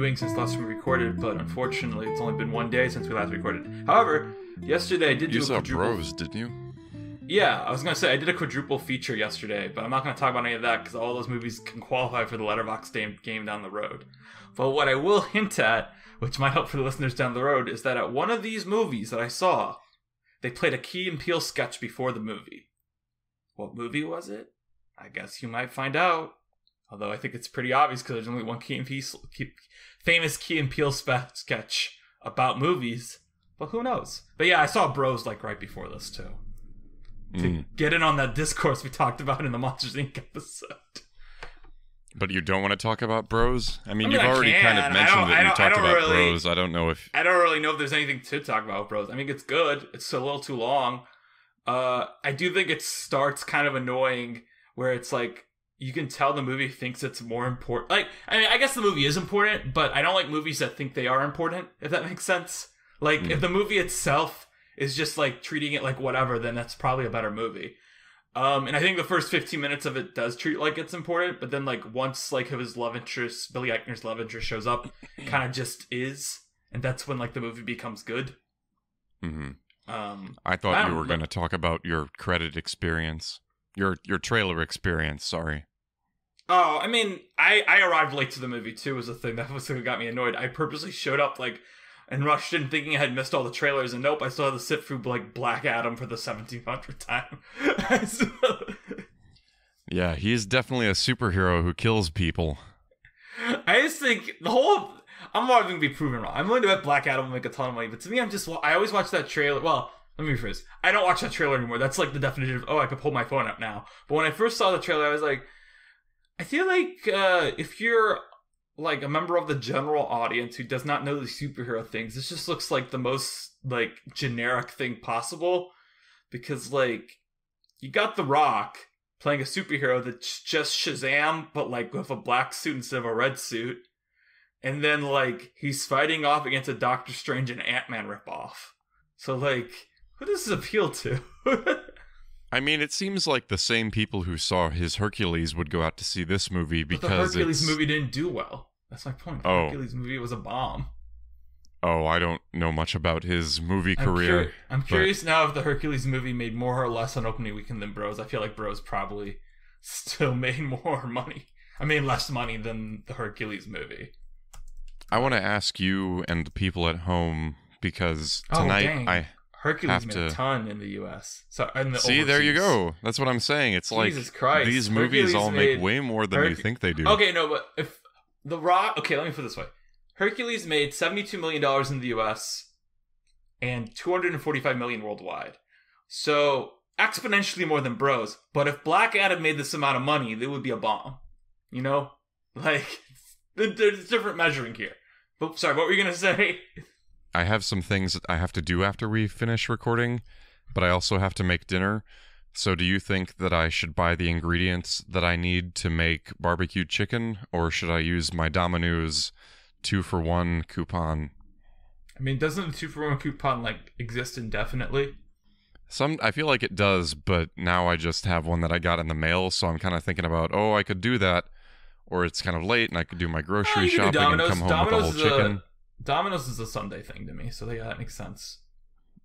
doing since last we recorded, but unfortunately it's only been one day since we last recorded. However, yesterday I did do a quadruple... You saw Bros, didn't you? Yeah, I was going to say, I did a quadruple feature yesterday, but I'm not going to talk about any of that because all those movies can qualify for the Letterboxd game down the road. But what I will hint at, which might help for the listeners down the road, is that at one of these movies that I saw, they played a Key and Peele sketch before the movie. What movie was it? I guess you might find out. Although I think it's pretty obvious because there's only one famous Key and Peele sketch about movies. But who knows? But yeah, I saw Bros like right before this too. To get in on that discourse we talked about in the Monsters Inc. episode. But you don't want to talk about Bros? I mean, you've already kind of mentioned that you talked about Bros. I don't know if there's anything to talk about with Bros. I mean, it's good. It's a little too long. I do think it starts kind of annoying where it's like, you can tell the movie thinks it's more important. Like, I mean, I guess the movie is important, but I don't like movies that think they are important, if that makes sense. Like, if the movie itself is just like treating it like whatever, then that's probably a better movie. And I think the first 15 minutes of it does treat like it's important, but then like once like his love interest, Billy Eichner's love interest shows up, kind of just is, and that's when like the movie becomes good. I thought you were going to talk about your credit experience, your trailer experience. Sorry. Oh, I mean, I arrived late to the movie too. Was the thing that was what got me annoyed. I purposely showed up like and rushed in thinking I had missed all the trailers, and nope, I still had to sit through like Black Adam for the 1700th time. Yeah, he's definitely a superhero who kills people. I just think I'm not going to be proven wrong. I'm willing to bet Black Adam will make a ton of money, but to me, I always watch that trailer. Well, let me rephrase. I don't watch that trailer anymore. That's like the definition of, I could pull my phone up now. But when I first saw the trailer, I was like, I feel like if you're like a member of the general audience who does not know the superhero things, this just looks like the most like generic thing possible, because like you got The Rock playing a superhero that's just Shazam but like with a black suit instead of a red suit, and then like he's fighting off against a Doctor Strange and Ant-Man ripoff. So like, who does this appeal to? I mean, it seems like the same people who saw his Hercules would go out to see this movie because the Hercules movie didn't do well. That's my point. The Hercules movie was a bomb. Oh, I don't know much about his movie career. I'm curious now if the Hercules movie made more or less on opening weekend than Bros. I feel like Bros probably still made more money. I mean, less money than the Hercules movie. I want to ask you and the people at home, because tonight Hercules made a ton in the U.S. So see, there you go. That's what I'm saying. It's Jesus like Christ. These movies all make way more than you think they do. Okay, no, but if The Rock... Okay, let me put it this way. Hercules made $72 million in the U.S. and $245 million worldwide. So, exponentially more than Bros. But if Black Adam made this amount of money, it would be a bomb. You know? Like, there's different measuring here. But, sorry, what were you going to say? I have some things that I have to do after we finish recording, but I also have to make dinner. So do you think that I should buy the ingredients that I need to make barbecue chicken, or should I use my Domino's 2-for-1 coupon? I mean, doesn't the 2-for-1 coupon like exist indefinitely? I feel like it does, but now I just have one that I got in the mail, so I'm kind of thinking about, I could do that, or it's kind of late and I could do my grocery shopping and come home with a whole chicken. Domino's is a Sunday thing to me, so yeah, that makes sense.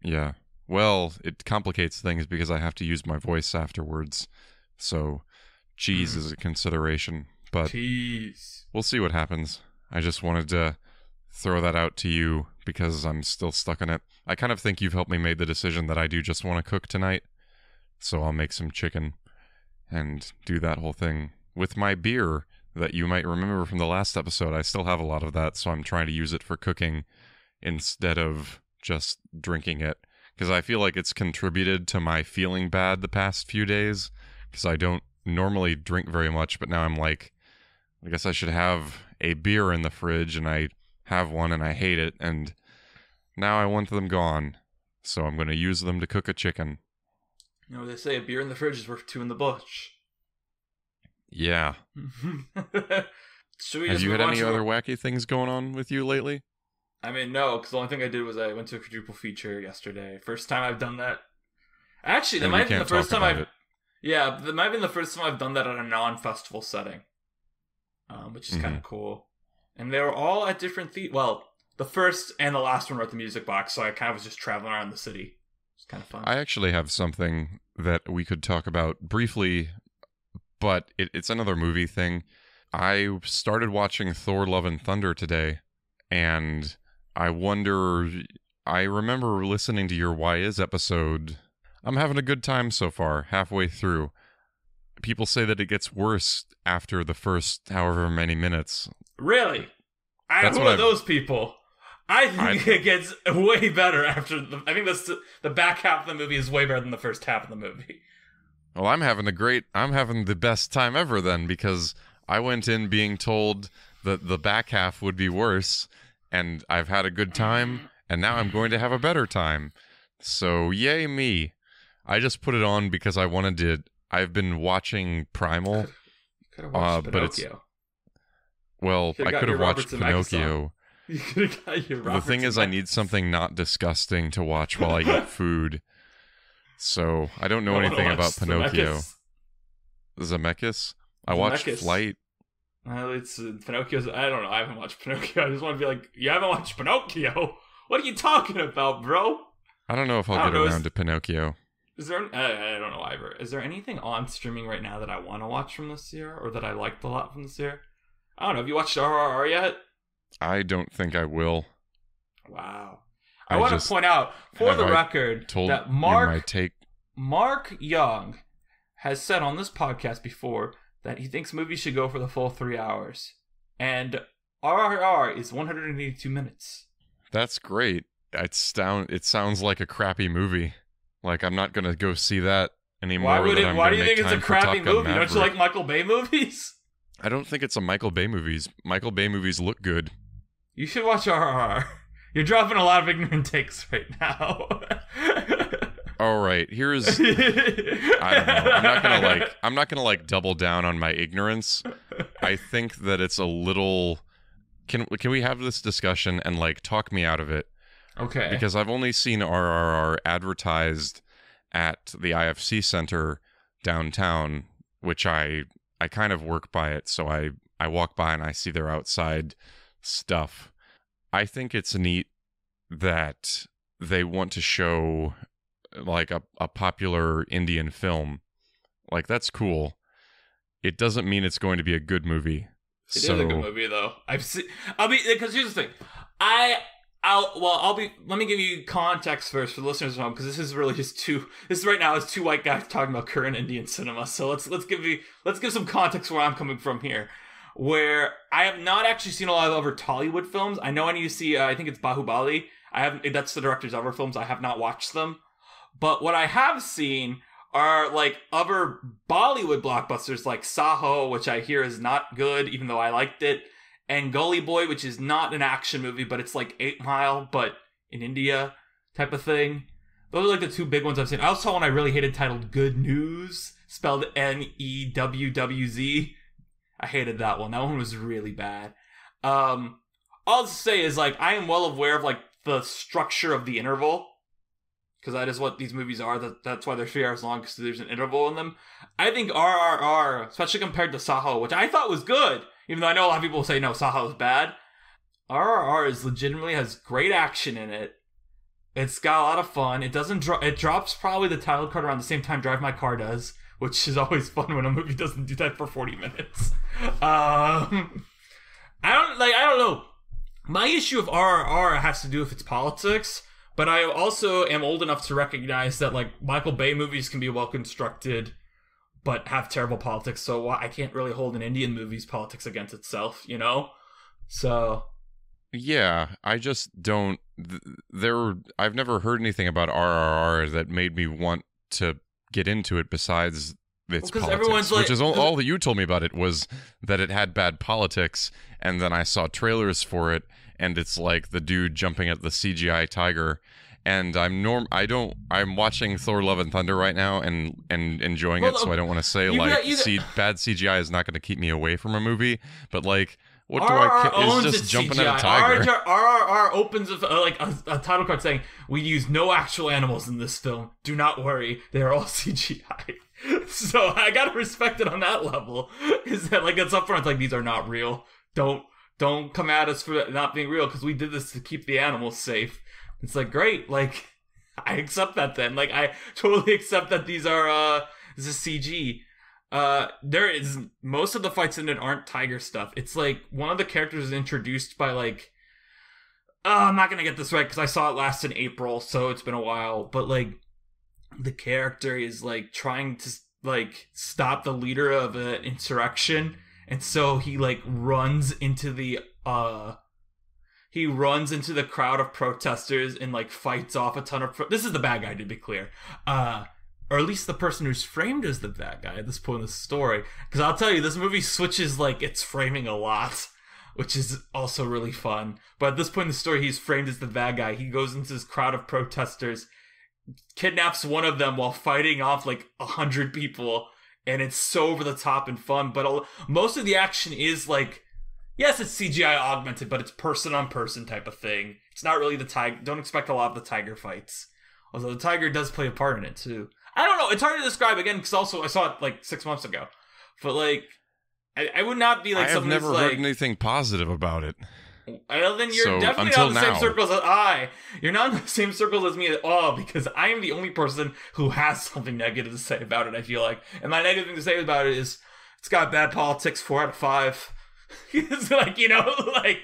Yeah. Well, it complicates things because I have to use my voice afterwards. So, cheese is a consideration. But we'll see what happens. I just wanted to throw that out to you because I'm still stuck in it. I kind of think you've helped me make the decision that I do just want to cook tonight. So I'll make some chicken and do that whole thing with my beer that you might remember from the last episode. I still have a lot of that, so I'm trying to use it for cooking instead of just drinking it, because I feel like it's contributed to my feeling bad the past few days, because I don't normally drink very much, but now I'm like, I guess I should have a beer in the fridge, and I have one and I hate it, and now I want them gone, so I'm going to use them to cook a chicken. You know, they say a beer in the fridge is worth two in the bush. Yeah. Have you had any other wacky things going on with you lately? I mean, no, because the only thing I did was I went to a quadruple feature yesterday. First time I've done that. Actually, that might have been the first time I've... Yeah, that might have been the first time I've done that at a non-festival setting. Which is kind of cool. And they were all at different well, the first and the last one were at the Music Box, so I kind of was just traveling around the city. It's kind of fun. I actually have something that we could talk about briefly, but it's another movie thing. I started watching Thor: Love and Thunder today, and I remember listening to your Why Is episode. I'm having a good time so far, halfway through. People say that it gets worse after the first however many minutes. Really? Who are those people? I think it gets way better after I think the back half of the movie is way better than the first half of the movie. Well, I'm having the best time ever then, because I went in being told that the back half would be worse, and I've had a good time, and now I'm going to have a better time. So, yay me. I just put it on because I wanted to. I've been watching Primal. Could have watched Pinocchio. I could have watched Pinocchio. You could have got your The thing is, I need something not disgusting to watch while I eat food. So, I don't know anything about Pinocchio. Zemeckis? I watched Flight. It's Pinocchio's. I don't know. I haven't watched Pinocchio. I just want to be like, you haven't watched Pinocchio? What are you talking about, bro? I don't know if I'll get around to Pinocchio. Is there? I don't know either. Is there anything on streaming right now that I want to watch from this year, or that I liked a lot from this year? I don't know. Have you watched RRR yet? I don't think I will. Wow. I want to point out, for the record, that Mark Young has said on this podcast before that he thinks movies should go for the full 3 hours. And RRR is 182 minutes. That's great. It sounds like a crappy movie. Like, I'm not going to go see that anymore. Why do you think it's a crappy movie? Don't you like Michael Bay movies? I don't think it's a Michael Bay movies. Michael Bay movies look good. You should watch RRR. You're dropping a lot of ignorant takes right now. All right, here's. I don't know. I'm not gonna double down on my ignorance. I think that it's a little. Can we have this discussion and talk me out of it? Okay. Because I've only seen RRR advertised at the IFC Center downtown, which I kind of work by it, so I walk by and I see their outside stuff. I think it's neat that they want to show a popular Indian film. That's cool. It doesn't mean it's going to be a good movie. It is a good movie, though. Because here's the thing. Let me give you context first for the listeners at home, because this is really just two white guys talking about current Indian cinema. So let's give some context where I'm coming from here, where I have not actually seen a lot of other Tollywood films. I know I need to see, I think it's Bahubali. That's the director's other films. I have not watched them. But what I have seen are other Bollywood blockbusters like Saho, which I hear is not good, even though I liked it. And Gully Boy, which is not an action movie, but it's 8 Mile, but in India type of thing. Those are the two big ones I've seen. I also saw one I really hated titled Good News, spelled Newwz. I hated that one. That one was really bad. All I'll say is I am well aware of the structure of the interval, because that is what these movies are. That's why they're 3 hours long, because there's an interval in them. I think RRR, especially compared to Saho, which I thought was good, even though I know a lot of people say, no, Saho is bad. RRR legitimately has great action in it. It's got a lot of fun. It drops probably the title card around the same time Drive My Car does, which is always fun when a movie doesn't do that for 40 minutes. I don't know. My issue of RRR has to do with its politics, but I also am old enough to recognize that Michael Bay movies can be well constructed but have terrible politics, so I can't really hold an Indian movie's politics against itself, you know? So... Yeah, I just don't... I've never heard anything about RRR that made me want to get into it besides its politics, which is all that you told me about it was that it had bad politics, and then I saw trailers for it, and it's the dude jumping at the CGI tiger, and I'm watching Thor: Love and Thunder right now and enjoying it, so I don't want to say bad CGI is not going to keep me away from a movie, but what do I care? It's just jumping CGI. at a tiger. RRR opens with a title card saying, "We use no actual animals in this film. Do not worry, they are all CGI." So I gotta respect it on that level. Is that it's upfront? These are not real. Don't Don't come at us for not being real because we did this to keep the animals safe. It's like, great, like, I accept that then. Like, I totally accept that these are, this is CG. There is, most of the fights in it aren't tiger stuff. It's like, one of the characters is introduced by, like, I'm not gonna get this right because I saw it last in April, so it's been a while, but, like, the character is, like, trying to, like, stop the leader of an insurrection, and so he, like, runs into the crowd of protesters and, like, fights off a ton of this is the bad guy, to be clear. Or at least the person who's framed as the bad guy at this point in the story. Because I'll tell you, this movie switches, like, its framing a lot, which is also really fun. But at this point in the story, he's framed as the bad guy. He goes into this crowd of protesters, kidnaps one of them while fighting off, like, 100 people. And it's so over the top and fun. But most of the action is, like, yes, it's CGI augmented, but it's person-on-person type of thing. It's not really the tiger. Don't expect a lot of the tiger fights. Although the tiger does play a part in it, too. I don't know. It's hard to describe, again, because also I saw it, like, 6 months ago. But, like, I would not be, like, someone who's, like... I have never heard anything positive about it. Well, then you're definitely not in the same circles as I. You're not in the same circles as me at all, because I am the only person who has something negative to say about it, I feel like. And my negative thing to say about it is, it's got bad politics, 4 out of 5. It's like, you know, like,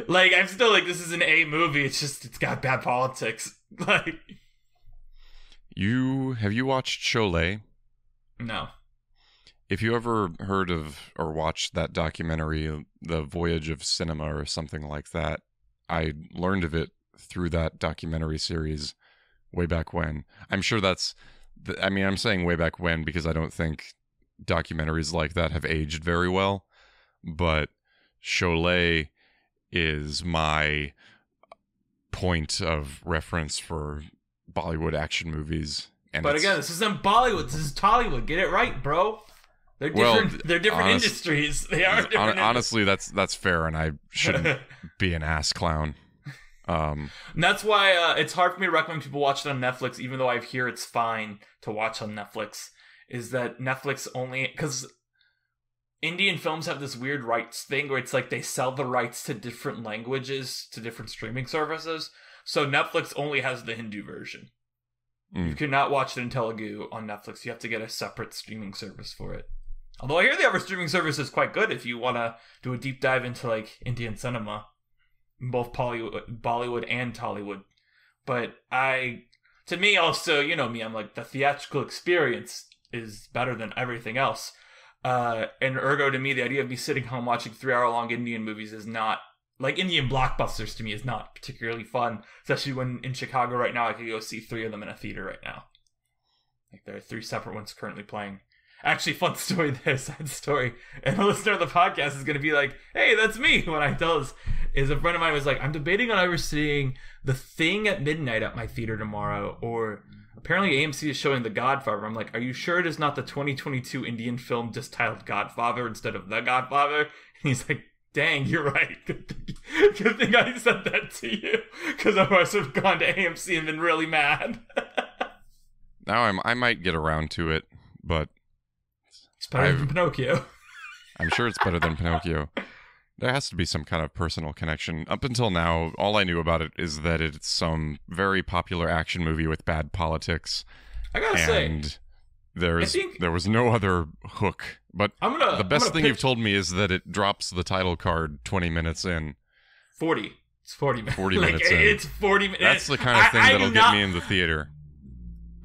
I'm still like, this is an A movie, it's just, it's got bad politics. Like... Have you watched Cholet? No. If you ever heard of or watched that documentary, The Voyage of Cinema or something like that, I learned of it through that documentary series way back when. I'm sure I'm saying way back when because I don't think documentaries like that have aged very well, but Cholet is my point of reference for Bollywood action movies. But again, this isn't Bollywood, this is Tollywood. Get it right, bro. They're different. They're different industries. They are different. Honestly, that's fair, and I shouldn't be an ass clown. And that's why it's hard for me to recommend people watch it on Netflix, even though I hear it's fine to watch on Netflix. Is that Netflix only because Indian films have this weird rights thing where it's like they sell the rights to different languages to different streaming services. So Netflix only has the Hindu version. You cannot watch it in Telugu on Netflix. You have to get a separate streaming service for it. Although I hear the other streaming service is quite good if you want to do a deep dive into, like, Indian cinema. Both Bollywood and Tollywood. But to me also, you know me, I'm like, the theatrical experience is better than everything else. And ergo to me, the idea of me sitting home watching 3-hour-long Indian movies is not, like, Indian blockbusters to me is not particularly fun. Especially when in Chicago right now, I could go see 3 of them in a theater right now. Like, there are 3 separate ones currently playing. Actually, fun story there, side story. And the listener of the podcast is going to be like, hey, that's me, when I tell this. Is a friend of mine was like, I'm debating on either seeing The Thing at midnight at my theater tomorrow, or apparently AMC is showing The Godfather. I'm like, are you sure it is not the 2022 Indian film just titled Godfather instead of The Godfather? And he's like, dang, you're right. Good thing I said that to you, because otherwise I've gone to AMC and been really mad. Now I might get around to it, but... It's better than Pinocchio. I'm sure it's better than Pinocchio. There has to be some kind of personal connection. Up until now, all I knew about it is that it's some very popular action movie with bad politics. I gotta say, there was no other hook. But the best thing you've told me is that it drops the title card 20 minutes in. 40. It's 40 minutes. 40 minutes in. It's 40 minutes. That's the kind of thing that'll get me in the theater.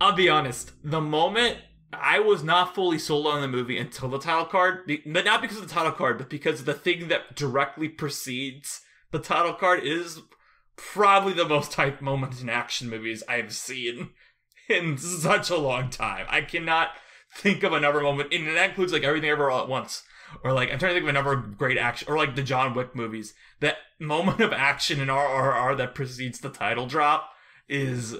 I'll be honest. The moment... I was not fully sold on the movie until the title card, but not because of the title card, but because the thing that directly precedes the title card is probably the most hype moment in action movies I've seen in such a long time. I cannot think of another moment, and that includes like Everything Ever All at Once, or like I'm trying to think of another great action, or like the John Wick movies. That moment of action in RRR that precedes the title drop is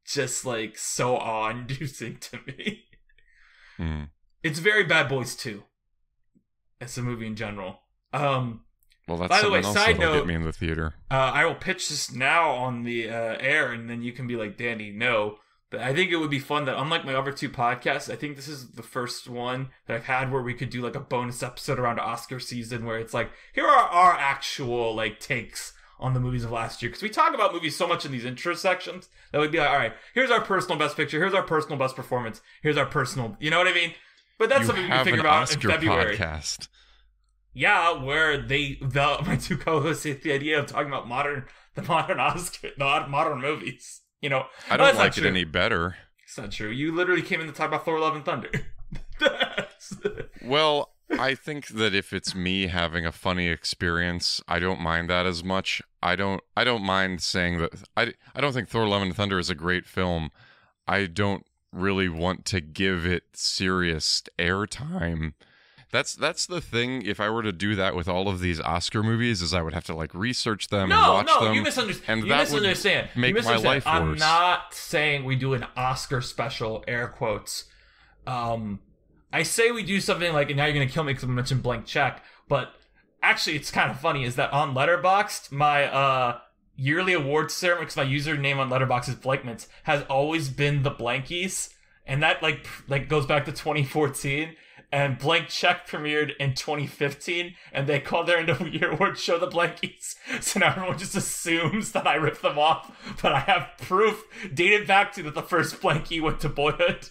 just like so awe-inducing to me. It's very Bad Boys 2. It's a movie in general. Well, that's by the way, side note, get me in the theater. I will pitch this now on the air, and then you can be like, Danny, no. But I think it would be fun that, unlike my other two podcasts, I think this is the first one that I've had where we could do like a bonus episode around Oscar season where it's like, here are our actual like takes on the movies of last year. Because we talk about movies so much in these intro sections that we'd be like, all right, here's our personal best picture, here's our personal best performance, here's our personal, you know what I mean? But that's something we can figure out in February. Podcast. Yeah, where my two co-hosts hate the idea of talking about the modern movies. You know, I don't like it any better. It's not true. You literally came in to talk about Thor: Love and Thunder. Well, I think that if it's me having a funny experience, I don't mind that as much. I don't mind saying that I don't think Thor: Love and Thunder is a great film. I don't really want to give it serious airtime. That's the thing. If I were to do that with all of these Oscar movies, is I would have to like research them and watch them. No, you misunderstand. You misunderstand. Make my life worse. I'm not saying we do an Oscar special, air quotes. I say we do something like, and now you're gonna kill me because I mentioned Blank Check, but actually it's kind of funny, is that on Letterboxd, my yearly awards ceremony, because my username on Letterboxd is Blankmans, has always been the Blankies, and that like goes back to 2014. And Blank Check premiered in 2015, and they called their end of year award show the Blankies. So now everyone just assumes that I ripped them off, but I have proof dated back to that the first Blankie went to Boyhood,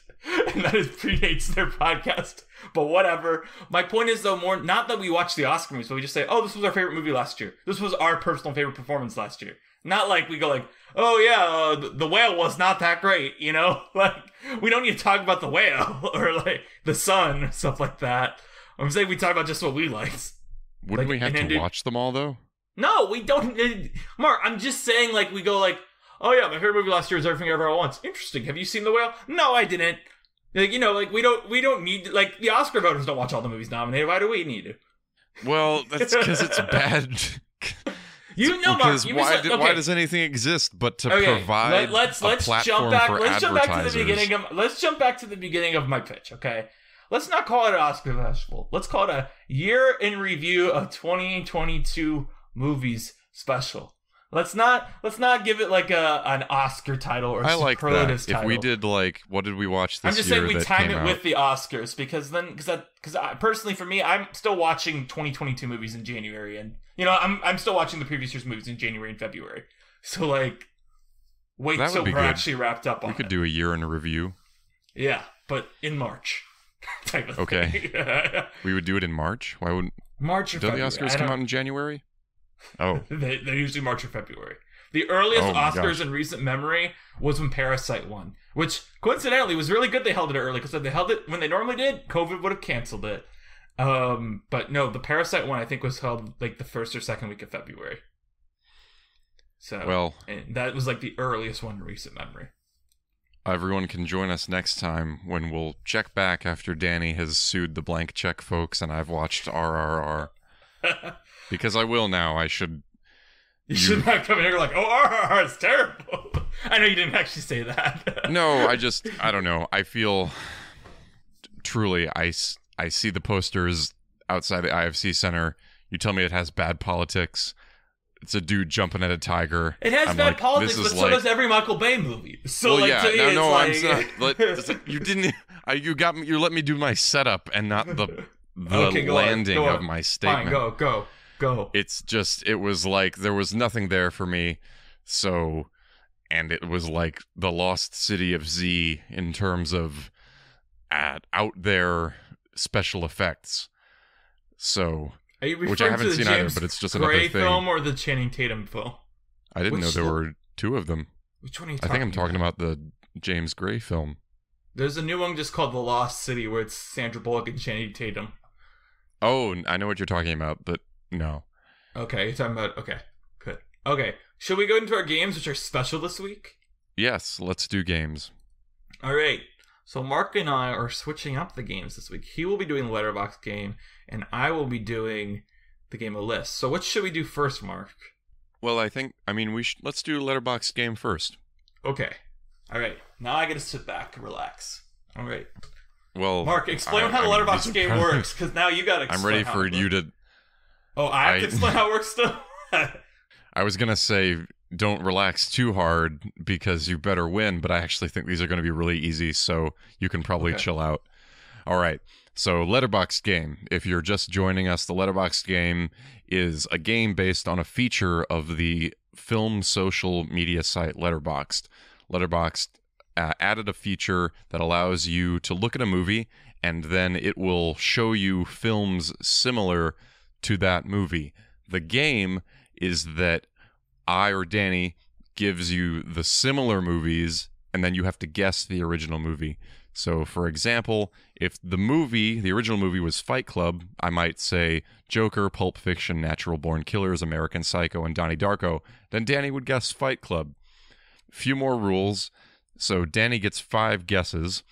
and that it predates their podcast. But whatever. My point is, though, more not that we watch the Oscar movies, but we just say, oh, this was our favorite movie last year. This was our personal favorite performance last year. Not like we go like, oh yeah, the whale was not that great, you know? Like, we don't need to talk about the whale or like the sun or stuff like that. I'm saying we talk about just what we liked. Wouldn't we have to watch them all though? No, we don't. Mark, I'm just saying like we go like, oh yeah, my favorite movie last year is Everything Ever All at Once. Interesting. Have you seen The Whale? No, I didn't. Like, you know, like we don't need, like, the Oscar voters don't watch all the movies nominated. Why do we need to? Well, that's because it's bad. You know, Mark, why does anything exist but to provide a platform for advertisers? Let's jump back to the beginning of my pitch, okay? Let's not call it an Oscar festival. Let's call it a year in review of 2022 movies special. Let's not give it like an Oscar title or a superlatives title. If we did like, what did we watch this year? I'm just saying we time it with the Oscars because personally for me, I'm still watching 2022 movies in January, and you know I'm still watching the previous year's movies in January and February. So like, wait till we're actually wrapped up on it. We could do a year in a review. Yeah, but in March. Type of thing. We would do it in March. Why wouldn't March or February? Don't the Oscars come out in January? Oh, they're usually March or February. The earliest Oscars in recent memory was when Parasite won, which coincidentally was really good. They held it early because if they held it when they normally did, COVID would have canceled it. But no, the Parasite one I think was held like the first or second week of February. So and that was like the earliest one in recent memory. Everyone can join us next time when we'll check back after Danny has sued the Blank Check folks and I've watched RRR. Because I will now. I should. You should not come in here like, oh, RRR is terrible. I know you didn't actually say that. No, I don't know. I feel truly, I see the posters outside the IFC Center. You tell me it has bad politics. It's a dude jumping at a tiger. It has bad politics, but so does every Michael Bay movie. So, to me, it's like... you didn't... You got me... You let me do my setup and not the landing of my statement. Fine, go. It's just... It was like... There was nothing there for me. So... And it was like the lost city of Z in terms of out there special effects. So... Are you referring which I haven't to the seen James either, but it's just Gray another thing. Film or the Channing Tatum film? I didn't know there were two of them. Which one are you talking about? I think I'm talking about the James Gray film. There's a new one just called The Lost City where it's Sandra Bullock and Channing Tatum. Oh, I know what you're talking about, but no. Okay, you're talking about... Okay, good. Okay, should we go into our games, which are special this week? Yes, let's do games. All right. So Mark and I are switching up the games this week. He will be doing the Letterboxd game, and I will be doing the game of lists. So what should we do first, Mark? Well, let's do a Letterboxd game first. Okay. All right. Now I get to sit back and relax. All right. Well, Mark, explain how the Letterboxd game works, because now you got to explain. I'm ready for you to... Oh, I have to explain how it works still? I was going to say, don't relax too hard because you better win, but I actually think these are going to be really easy, so you can probably chill out. All right. So, Letterboxd game. If you're just joining us, the Letterboxd game is a game based on a feature of the film social media site Letterboxd. Letterboxd added a feature that allows you to look at a movie and then it will show you films similar to that movie. The game is that I or Danny gives you the similar movies and then you have to guess the original movie. So, for example, if the original movie was Fight Club, I might say Joker, Pulp Fiction, Natural Born Killers, American Psycho, and Donnie Darko. Then Danny would guess Fight Club. Few more rules. So Danny gets 5 guesses,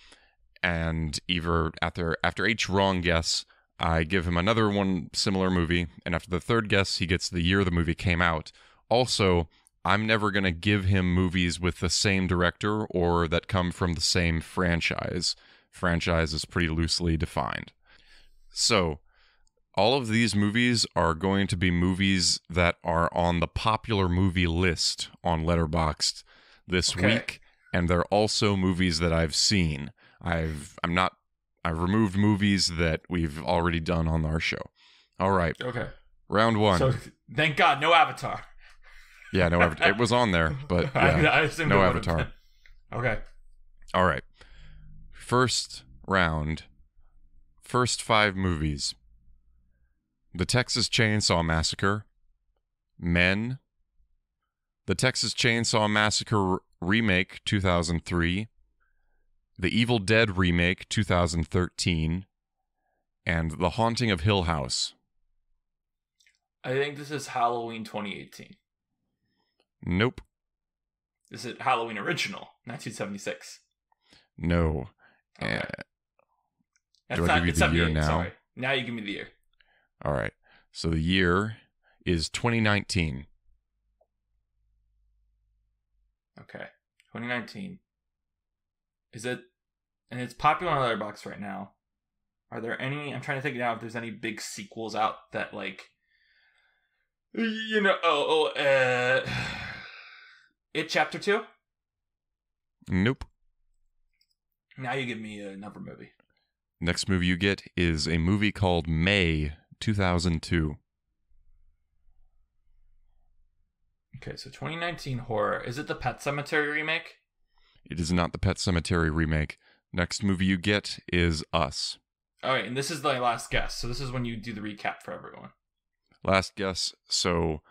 and either after each wrong guess, I give him another one similar movie, and after the third guess, he gets the year the movie came out. Also, I'm never going to give him movies with the same director or that come from the same franchise. Franchise is pretty loosely defined. So, all of these movies are going to be movies that are on the popular movie list on Letterboxd this week, and they're also movies that I've seen. I've removed movies that we've already done on our show. All right. Okay. Round 1. So, thank God, no Avatar. Yeah, no Avatar. It was on there, but yeah, I assumed no Avatar. Okay. All right. First round. First 5 movies. The Texas Chainsaw Massacre. Men. The Texas Chainsaw Massacre Remake 2003. The Evil Dead Remake 2013. And The Haunting of Hill House. I think this is Halloween 2018. Nope. Is it Halloween Original, 1976? No. Okay. Do I give you the year now? Sorry. Now you give me the year. All right. So the year is 2019. Okay. 2019. Is it... And it's popular on Letterboxd right now. Are there any... I'm trying to think now if there's any big sequels out that, like... You know... It Chapter 2? Nope. Now you give me another movie. Next movie you get is a movie called May 2002. Okay, so 2019 horror. Is it the Pet Sematary remake? It is not the Pet Sematary remake. Next movie you get is Us. Alright, and this is the last guess. So this is when you do the recap for everyone. Last guess. So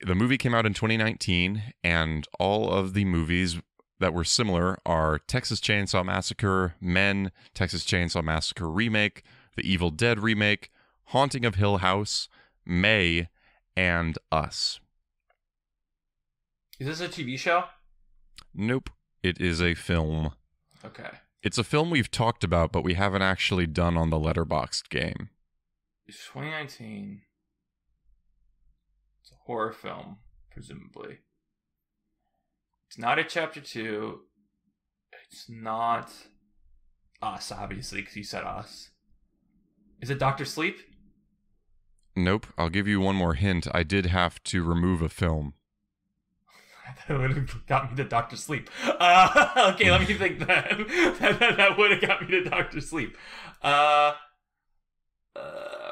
the movie came out in 2019, and all of the movies that were similar are Texas Chainsaw Massacre, Men, Texas Chainsaw Massacre Remake, The Evil Dead Remake, Haunting of Hill House, May, and Us. Is this a TV show? Nope. It is a film. Okay. It's a film we've talked about, but we haven't actually done on the Letterboxd game. It's 2019. It's a horror film, presumably. It's not a Chapter 2. It's not Us, obviously, because you said Us. Is it Dr. Sleep? Nope. I'll give you one more hint. I did have to remove a film. That would have got me to Dr. Sleep. Okay, let me think then. That would have got me to Dr. Sleep.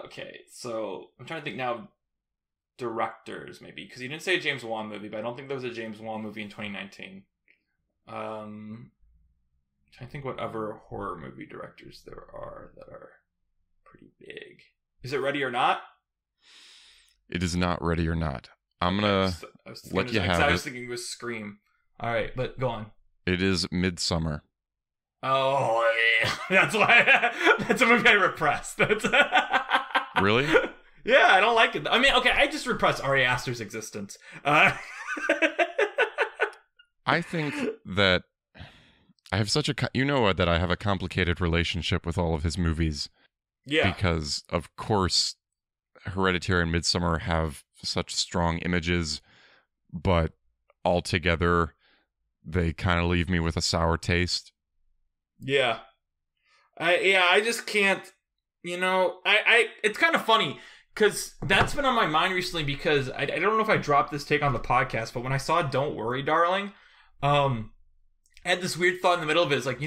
Okay, so I'm trying to think now. Directors, maybe, because you didn't say a James Wan movie, but I don't think there was a James Wan movie in 2019. Trying to think what other horror movie directors there are that are pretty big. Is it Ready or Not? It is not Ready or Not. I'm gonna let you have it. I was thinking it was Scream. All right, but go on. It is Midsommar. Oh, yeah. That's why. That's a movie I repressed. Really? Yeah, I don't like it. I mean, okay, I just repress Ari Aster's existence. I think that I have such a... You know that I have a complicated relationship with all of his movies. Yeah. Because, of course, Hereditary and Midsommar have such strong images, but altogether, they kind of leave me with a sour taste. Yeah. I just can't... You know, I it's kind of funny... Because that's been on my mind recently because I don't know if I dropped this take on the podcast, but when I saw Don't Worry, Darling, I had this weird thought in the middle of it. It's like,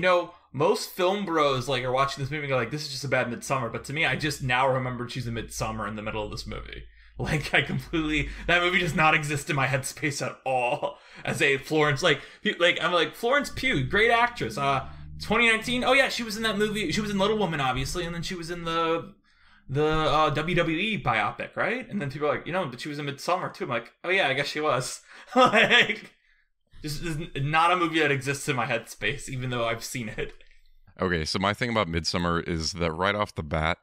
most film bros like are watching this movie and go like, this is just a bad Midsummer. But to me, I just now remembered she's a Midsummer in the middle of this movie. Like, that movie does not exist in my headspace at all as a Florence, I'm like, Florence Pugh, great actress. 2019, oh yeah, she was in that movie. She was in Little Woman, obviously, and then she was in the WWE biopic, right? And then people are like, but she was in Midsummer too. I'm like, oh yeah, I guess she was. Like, this is not a movie that exists in my headspace, even though I've seen it. Okay, so my thing about Midsummer is that right off the bat,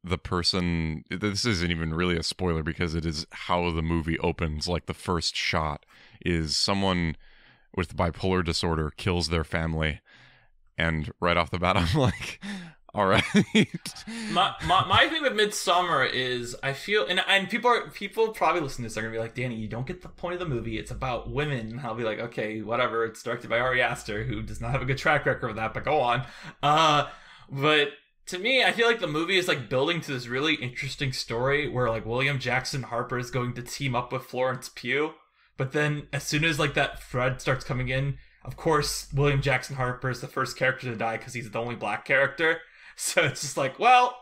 the person, this isn't even really a spoiler because it is how the movie opens. Like, the first shot is someone with bipolar disorder kills their family, and right off the bat I'm like, all right. my thing with Midsummer is I feel, and people probably listen to this are gonna be like, Danny, you don't get the point of the movie. It's about women. And I'll be like, okay, whatever. It's directed by Ari Aster, who does not have a good track record of that, but go on. But to me, I feel like the movie is like building to this really interesting story where like William Jackson Harper is going to team up with Florence Pugh. But then as soon as like that thread starts coming in, of course, William Jackson Harper is the first character to die because he's the only black character. So it's just like, well,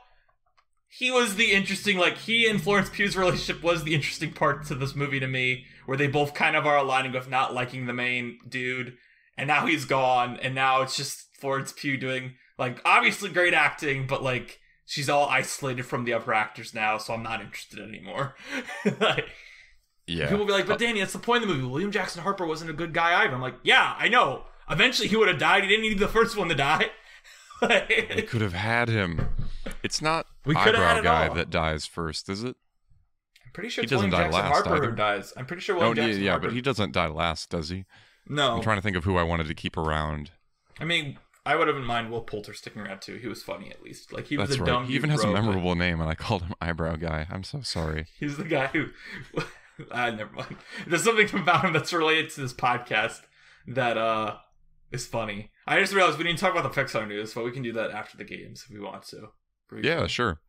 he was the interesting, like, he and Florence Pugh's relationship was the interesting part to this movie to me, where they both kind of are aligning with not liking the main dude, and now he's gone, and now it's just Florence Pugh doing, like, obviously great acting, but, like, she's all isolated from the other actors now, so I'm not interested anymore. Like, yeah. People will be like, but Danny, that's the point of the movie. William Jackson Harper wasn't a good guy either. I'm like, yeah, I know. Eventually he would have died. He didn't need to be the first one to die. We could have had him. It's not Eyebrow Guy that dies first, is it? I'm pretty sure it's William Jackson Harper who dies. I'm pretty sure William Jackson Harper. But he doesn't die last, does he? No. I'm trying to think of who I wanted to keep around. I mean, I would have in mind Will Poulter sticking around too. He was funny at least. Like, he was That's a right. dumb. He even has a memorable name, and I called him Eyebrow Guy. I'm so sorry. He's the guy who. Never mind. There's something about him that's related to this podcast that is funny. I just realized we didn't talk about the Pixar news, but we can do that after the games if we want to. Briefly. Yeah, sure.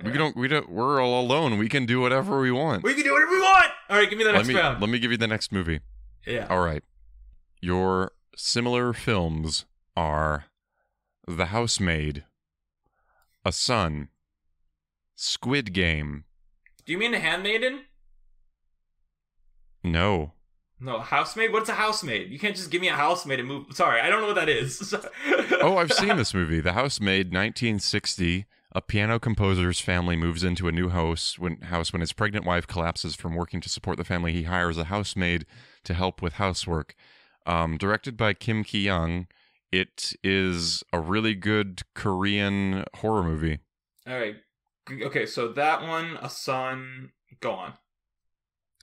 Yeah. We're all alone. We can do whatever we want. We can do whatever we want. All right, give me the next round. Let me give you the next movie. Yeah. All right. Your similar films are The Housemaid, A Son, Squid Game. Do you mean The Handmaiden? No. No, Housemaid? What's a housemaid? You can't just give me a housemaid and move. Sorry, I don't know what that is. Oh, I've seen this movie. The Housemaid, 1960. A piano composer's family moves into a new house when his pregnant wife collapses from working to support the family. He hires a housemaid to help with housework. Directed by Kim Ki-young. It is a really good Korean horror movie. All right. Okay, so that one, A Son, go on.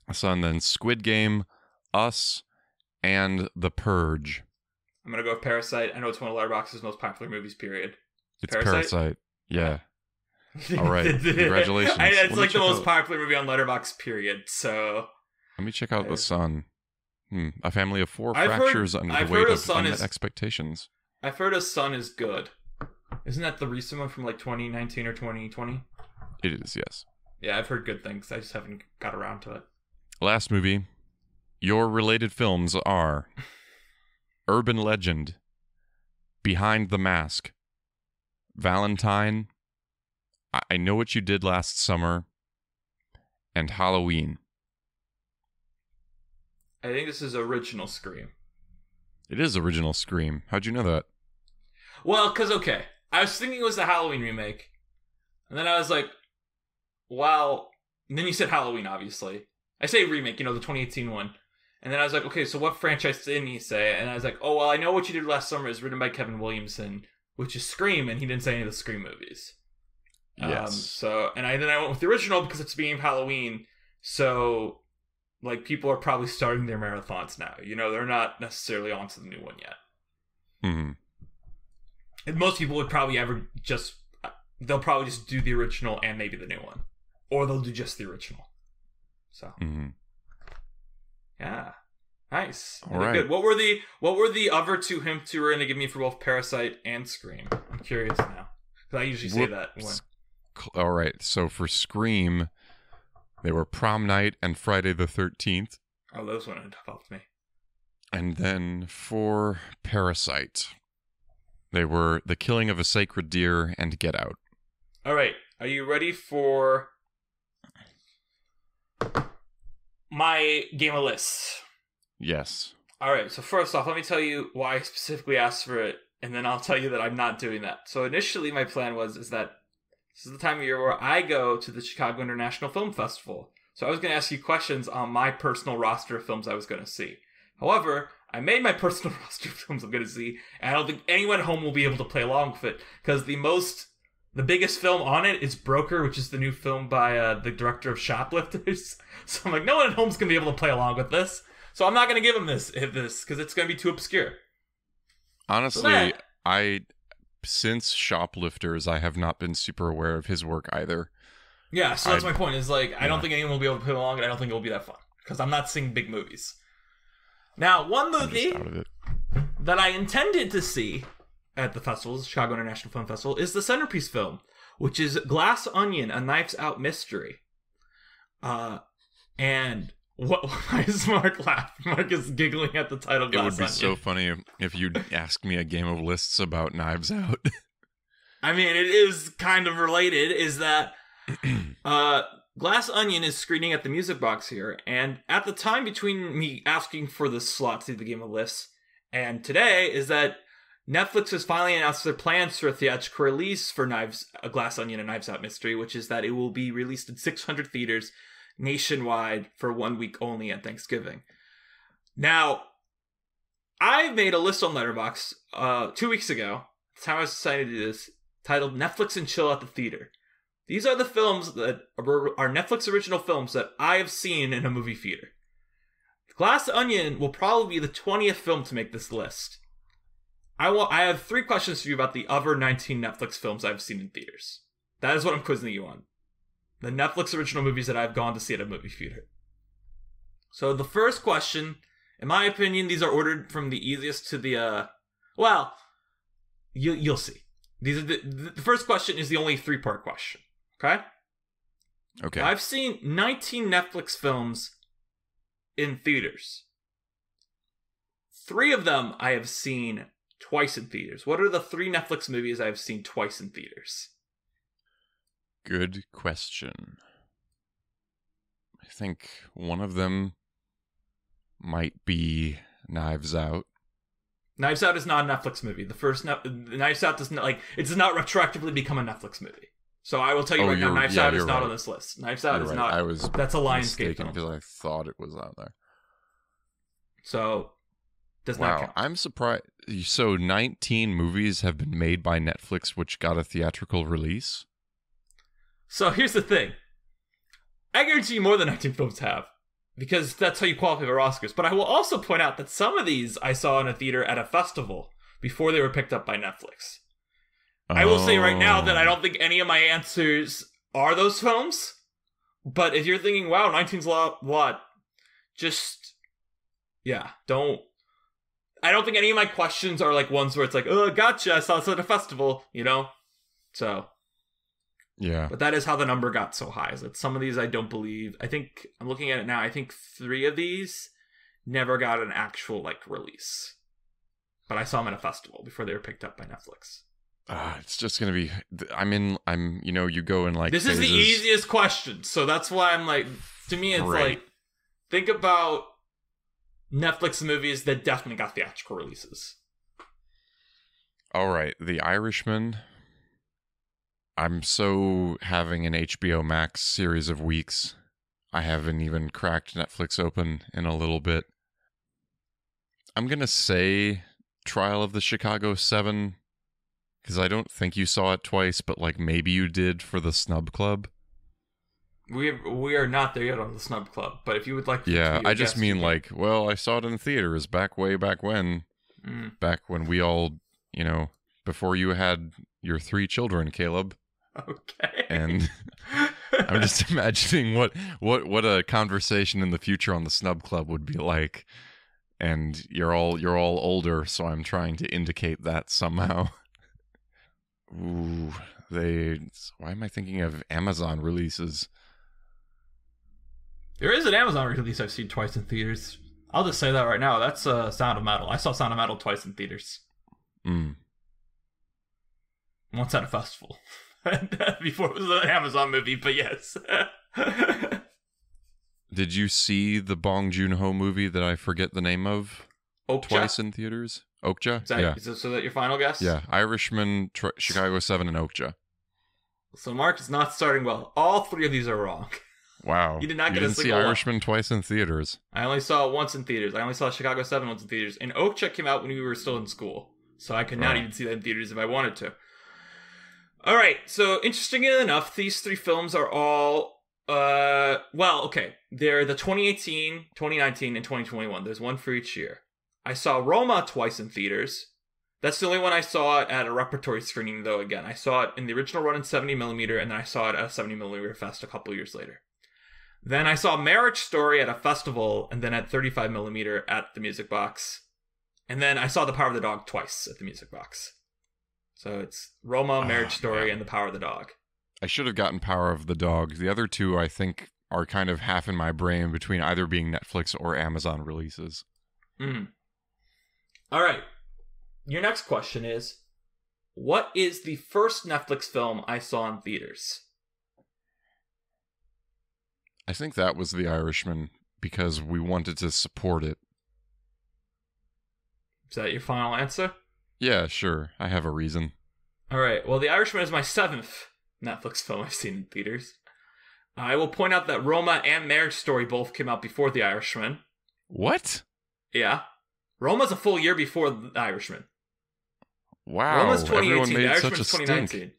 A Son, then Squid Game, Us, and The Purge. I'm going to go with Parasite. I know it's one of Letterboxd's most popular movies, period. It's Parasite. Yeah. All right. Congratulations. It's like the most popular movie on Letterboxd, period. So let me check out The Son. A family of four fractures under the weight of unmet expectations. I've heard A Son is good. Isn't that the recent one from like 2019 or 2020? It is, yes. Yeah, I've heard good things. I just haven't got around to it. Last movie. Your related films are Urban Legend, Behind the Mask, Valentine, I Know What You Did Last Summer, and Halloween. I think this is original Scream. It is original Scream. How'd you know that? Well, because, okay, I was thinking it was the Halloween remake, and then I was like, well, and then you said Halloween, obviously. I say remake, the 2018 one. And then I was like, okay, so what franchise didn't he say? And I was like, oh, well, I Know What You Did Last Summer is written by Kevin Williamson, which is Scream, and he didn't say any of the Scream movies. Yes. Then I went with the original because it's being Halloween, so, like, people are probably starting their marathons now. They're not necessarily onto the new one yet. Mm-hmm. And most people would probably they'll probably just do the original and maybe the new one. Or they'll do just the original. So. Mm-hmm. Yeah. Nice. All right. Good. What were the other two hints you were going to give me for both Parasite and Scream? I'm curious now. Because I usually say that. All right. So for Scream, They were Prom Night and Friday the 13th. Oh, those wouldn't have helped me. And then for Parasite, they were The Killing of a Sacred Deer and Get Out. All right. Are you ready for my game of lists? Yes. All right. So first off, let me tell you why I specifically asked for it, and then I'll tell you that I'm not doing that. So initially, my plan is that this is the time of year where I go to the Chicago International Film Festival. So I was going to ask you questions on my personal roster of films I was going to see. However, I made my personal roster of films I'm going to see, and I don't think anyone at home will be able to play along with it, because the biggest film on it is Broker, which is the new film by the director of Shoplifters. So I'm like, no one at home's going to be able to play along with this. So I'm not going to give him this, because it's going to be too obscure. Honestly, since Shoplifters, I have not been super aware of his work either. Yeah, so that's my point, is like, I don't think anyone will be able to play along, and I don't think it will be that fun, because I'm not seeing big movies. Now, one movie that I intended to see at the festival, the Chicago International Film Festival, is the centerpiece film, which is Glass Onion, a Knives Out mystery. And why is Mark laughing? Mark is giggling at the title Glass Onion. It would be so funny if you asked me a game of lists about Knives Out. I mean, it is kind of related, is that Glass Onion is screening at the Music Box here, and at the time between me asking for this slot to do the game of lists and today is that Netflix has finally announced their plans for a theatrical release for Glass Onion and Knives Out Mystery, which is that it will be released in 600 theaters nationwide for 1 week only at Thanksgiving. Now, I made a list on Letterboxd 2 weeks ago, that's how I decided to do this, titled Netflix and Chill at the Theater. These are the films that are Netflix original films that I have seen in a movie theater. Glass Onion will probably be the 20th film to make this list. I have 3 questions for you about the other 19 Netflix films I've seen in theaters. That is what I'm quizzing you on. The Netflix original movies that I've gone to see at a movie theater. So the first question, in my opinion, these are ordered from the easiest to the, you'll see. These are the first question is the only 3-part question. Okay? Okay. I've seen 19 Netflix films in theaters. 3 of them I have seen twice in theaters. What are the 3 Netflix movies I've seen twice in theaters? Good question. I think one of them might be Knives Out. Knives Out is not a Netflix movie. The first Knives Out does not it does not retroactively become a Netflix movie. So I will tell you right now, Knives Out is not on this list. Knives Out is not. That's a Lionsgate film. Because I thought it was out there. So does not count. I'm surprised. So 19 movies have been made by Netflix, which got a theatrical release. So here's the thing. I guarantee you more than 19 films have, because that's how you qualify for Oscars. But I will also point out that some of these I saw in a theater at a festival before they were picked up by Netflix. I will say right now that I don't think any of my answers are those films. But if you're thinking, wow, 19's a lot, just, yeah, don't. I don't think any of my questions are like ones where it's like, oh, gotcha, I saw this at a festival, you know? So. Yeah. But that is how the number got so high. Is that some of these I don't believe. I think, I'm looking at it now, I think 3 of these never got an actual, release. But I saw them at a festival before they were picked up by Netflix. It's just gonna be. You go in This phases. is the easiest question, so that's why I'm like. To me, it's think about Netflix movies that definitely got theatrical releases. All right, The Irishman. I'm so having an HBO Max series of weeks. I haven't even cracked Netflix open in a little bit. I'm gonna say Trial of the Chicago 7. Because I don't think you saw it twice, but maybe you did for the Snub Club. We are not there yet on the Snub Club, but if you would like, I just mean I saw it in theaters way back when, back when we all, before you had your 3 children, Caleb. Okay. And I'm just imagining what a conversation in the future on the Snub Club would be like, and you're all older, so I'm trying to indicate that somehow. Ooh, why am I thinking of Amazon releases? There is an Amazon release I've seen twice in theaters. I'll just say that right now. That's Sound of Metal. I saw Sound of Metal twice in theaters. Once at a festival. Before it was an Amazon movie, but yes. Did you see the Bong Joon-ho movie that I forget the name of? Okja? Twice in theaters? Okja? Is that your final guess? Yeah, Irishman, Chicago 7, and Okja. So Mark is not starting well. All three of these are wrong. Wow. You did not get you a didn't see single Irishman twice in theaters. I only saw it once in theaters. I only saw Chicago 7 once in theaters. And Okja came out when we were still in school. So I could not even see that in theaters if I wanted to. All right. So interestingly enough, these three films are all, okay. They're the 2018, 2019, and 2021. There's one for each year. I saw Roma twice in theaters. That's the only one I saw at a repertory screening, though, again. I saw it in the original run in 70mm, and then I saw it at a 70mm fest a couple years later. Then I saw Marriage Story at a festival, and then at 35mm at the Music Box. And then I saw The Power of the Dog twice at the Music Box. So it's Roma, Marriage Story, and The Power of the Dog. I should have gotten Power of the Dog. The other two, I think, are kind of half in my brain between either being Netflix or Amazon releases. All right. Your next question is, what is the first Netflix film I saw in theaters? I think that was The Irishman, because we wanted to support it. Is that your final answer? Yeah, sure. I have a reason. All right. Well, The Irishman is my 7th Netflix film I've seen in theaters. I will point out that Roma and Marriage Story both came out before The Irishman. What? Yeah. Roma's a full year before The Irishman. Wow. Roma's 2018. Everyone made The such Irishman's a 2019. stink.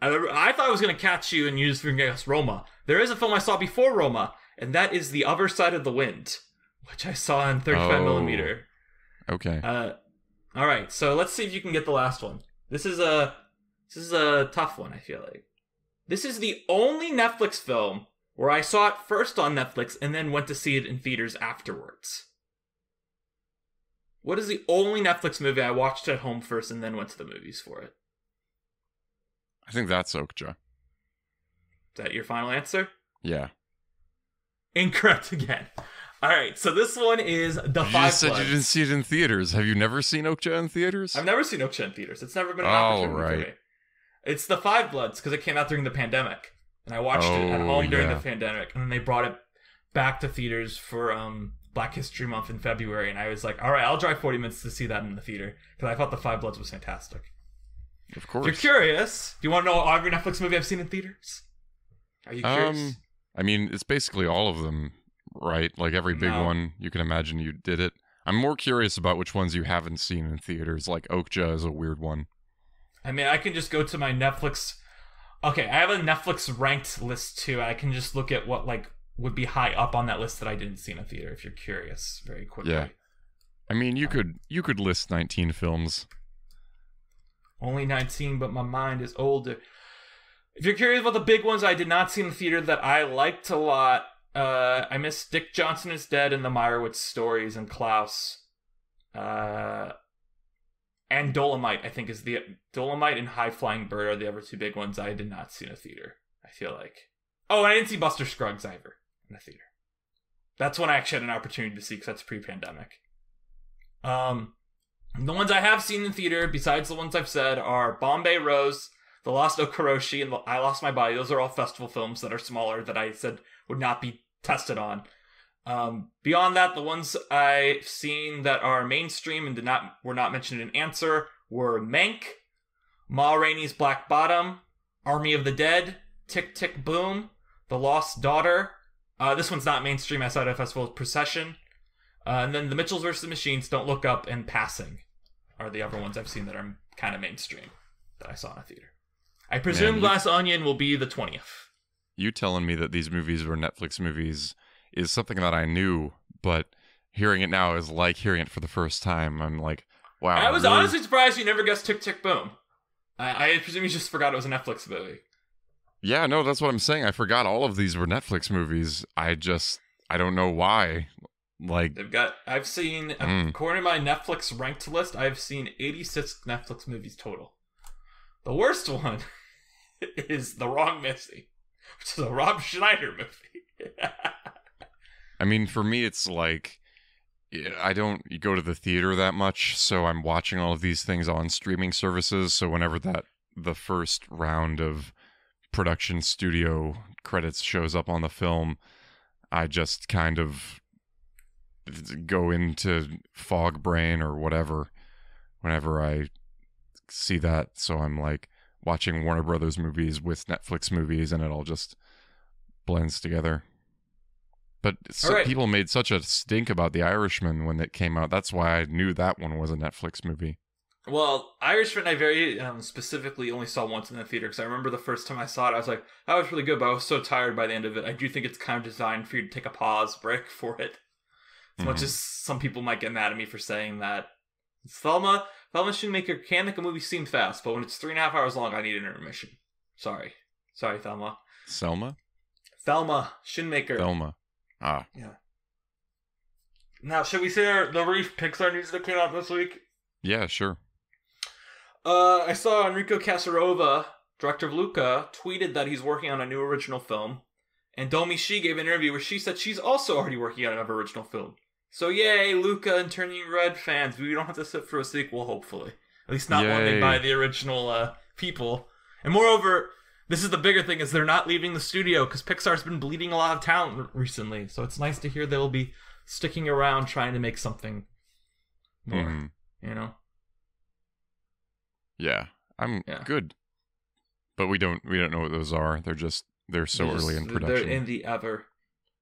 I thought I was going to catch you and you just guess Roma. There is a film I saw before Roma, and that is The Other Side of the Wind, which I saw in 35mm. Okay. All right, so let's see if you can get the last one. This is a tough one, I feel like. This is the only Netflix film where I saw it first on Netflix and then went to see it in theaters afterwards. What is the only Netflix movie I watched at home first and then went to the movies for it? I think that's Okja. Is that your final answer? Yeah. Incorrect again. All right, so this one is The Five Bloods. You just said you didn't see it in theaters. Have you never seen Okja in theaters? I've never seen Okja in theaters. It's never been an opportunity for me. It's The Five Bloods because it came out during the pandemic, and I watched it at home during the pandemic, and then they brought it back to theaters for Black History Month in February, and I was like, all right, I'll drive 40 minutes to see that in the theater because I thought The Five Bloods was fantastic. Of course. If you're curious, do you want to know every Netflix movie I've seen in theaters? Are you curious? I mean, it's basically all of them, right? Like every big one, you can imagine you did it. I'm more curious about which ones you haven't seen in theaters. Like Okja is a weird one. I mean, I can just go to my Netflix. Okay, I have a Netflix ranked list too. I can just look at what would be high up on that list that I didn't see in a theater. If you're curious, very quickly. Yeah, I mean, you could list 19 films. Only 19, but my mind is older. If you're curious about the big ones I did not see in the theater that I liked a lot, I miss Dick Johnson is Dead and the Meyerowitz Stories and Klaus. And Dolomite, I think, is the Dolomite and High Flying Bird are the other two big ones I did not see in a theater, I feel like. Oh, and I didn't see Buster Scruggs either in a theater. That's when I actually had an opportunity to see because that's pre-pandemic. The ones I have seen in theater, besides the ones I've said, are Bombay Rose, The Lost Okoroshi, and I Lost My Body. Those are all festival films that are smaller that I said would not be tested on. Beyond that, the ones I've seen that are mainstream and were not mentioned in Answer were Mank, Ma Rainey's Black Bottom, Army of the Dead, Tick Tick Boom, The Lost Daughter. This one's not mainstream outside of festival, Procession. And then The Mitchells vs. the Machines, Don't Look Up, and Passing are the other ones I've seen that are kind of mainstream that I saw in a theater. I presume Glass Onion will be the 20th. You telling me that these movies were Netflix movies is something that I knew, but hearing it now is like hearing it for the first time. I'm like, wow. I was honestly surprised you never guessed Tick Tick Boom. I presume you just forgot it was a Netflix movie. Yeah, no, that's what I'm saying. I forgot all of these were Netflix movies. I don't know why. Like I've seen, according to my Netflix ranked list, I've seen 86 Netflix movies total. The worst one is The Wrong Missy, which is a Rob Schneider movie. I mean, for me, it's like I don't go to the theater that much, so I'm watching all of these things on streaming services. So whenever the first round of production studio credits shows up on the film, I just kind of go into fog brain or whatever whenever I see that. So I'm like watching Warner Brothers movies with Netflix movies, and it all just blends together. But people made such a stink about The Irishman when it came out. That's why I knew that one was a Netflix movie. Well, Irishman I very specifically only saw once in the theater, because I remember the first time I saw it, I was like, that was really good, but I was so tired by the end of it. I do think it's kind of designed for you to take a pause break for it. As much as some people might get mad at me for saying that. Thelma Shoemaker can make a movie seem fast, but when it's 3.5 hours long, I need an intermission. Sorry, Thelma. Selma? Thelma Shoemaker. Thelma. Ah. Yeah. Now, should we say the brief Pixar news that came out this week? Yeah, sure. I saw Enrico Casarova, director of Luca, tweeted that he's working on a new original film. And Domi Shi gave an interview where she said she's also already working on another original film. So yay, Luca and Turning Red fans. We don't have to sit for a sequel, hopefully. At least not one made by the original people. And moreover, this is the bigger thing, is they're not leaving the studio, because Pixar's been bleeding a lot of talent recently. So it's nice to hear they'll be sticking around trying to make something more, you know? Yeah, good. But we don't know what those are. They're so early in production. They're in the ever.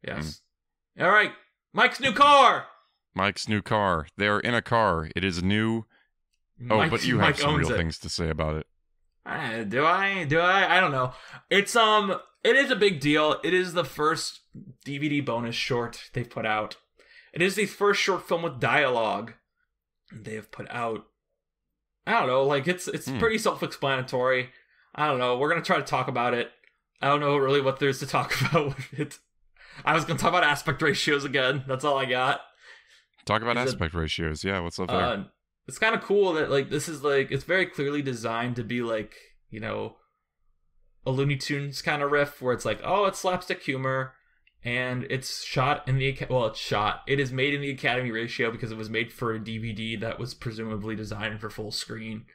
Yes. All right. Mike's new car. They're in a car. It is new. But you have some real things to say about it. Do I? I don't know. It is a big deal. It is the first DVD bonus short they've put out. It is the first short film with dialogue they have put out. I don't know. Like, it's pretty self-explanatory. I don't know. We're going to try to talk about it. I don't know really what there's to talk about with it. I was going to talk about aspect ratios again. That's all I got. Talk about aspect ratios. Yeah, what's up there? It's kind of cool that, like, this is, like, it's very clearly designed to be, like, you know, a Looney Tunes kind of riff where it's like, oh, it's slapstick humor, and it's shot in the, it is made in the Academy ratio because it was made for a DVD that was presumably designed for full screen.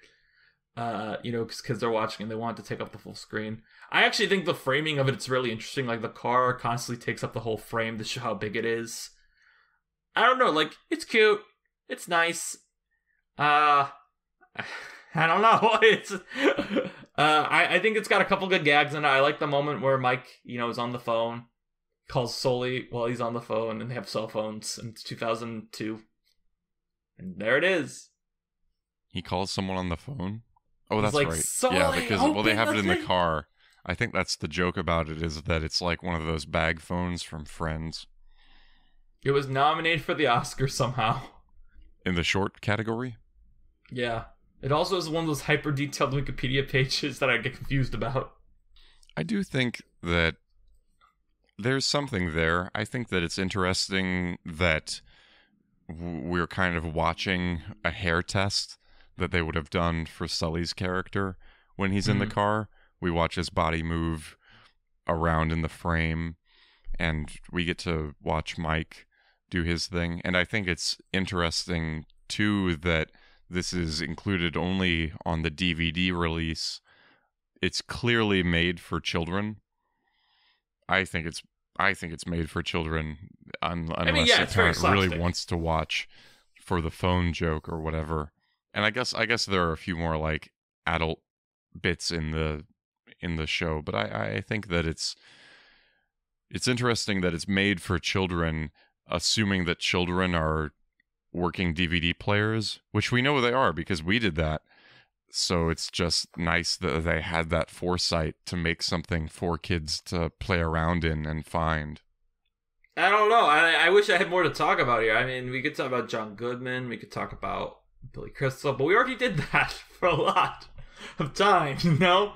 You know, because they're watching and they want to take up the full screen. I actually think the framing of it's really interesting. Like, the car constantly takes up the whole frame to show how big it is. I don't know, like, it's cute. It's nice. I don't know. It's I think it's got a couple good gags in it. I like the moment where Mike, you know, is on the phone, calls Sully while he's on the phone, and they have cell phones, and it's 2002. And there it is. He calls someone on the phone? Oh, that's like, right. Sully, yeah, because they have it in the car. I think that's the joke about it, is that it's like one of those bag phones from Friends. It was nominated for the Oscar somehow. In the short category? Yeah. It also is one of those hyper-detailed Wikipedia pages that I get confused about. I do think that there's something there. I think that it's interesting that we're kind of watching a hair test that they would have done for Sully's character when he's in the car. We watch his body move around in the frame, and we get to watch Mike do his thing. And I think it's interesting, too, that this is included only on the DVD release. It's clearly made for children. I think it's made for children, unless a parent really wants to watch for the phone joke or whatever. And I guess there are a few more like adult bits in the show, but I think that it's interesting that it's made for children, assuming that children are working DVD players, which we know they are because we did that. So it's just nice that they had that foresight to make something for kids to play around in and find. I don't know. I wish I had more to talk about here. I mean, we could talk about John Goodman. We could talk about Billy Crystal, but we already did that for a lot of time, you know?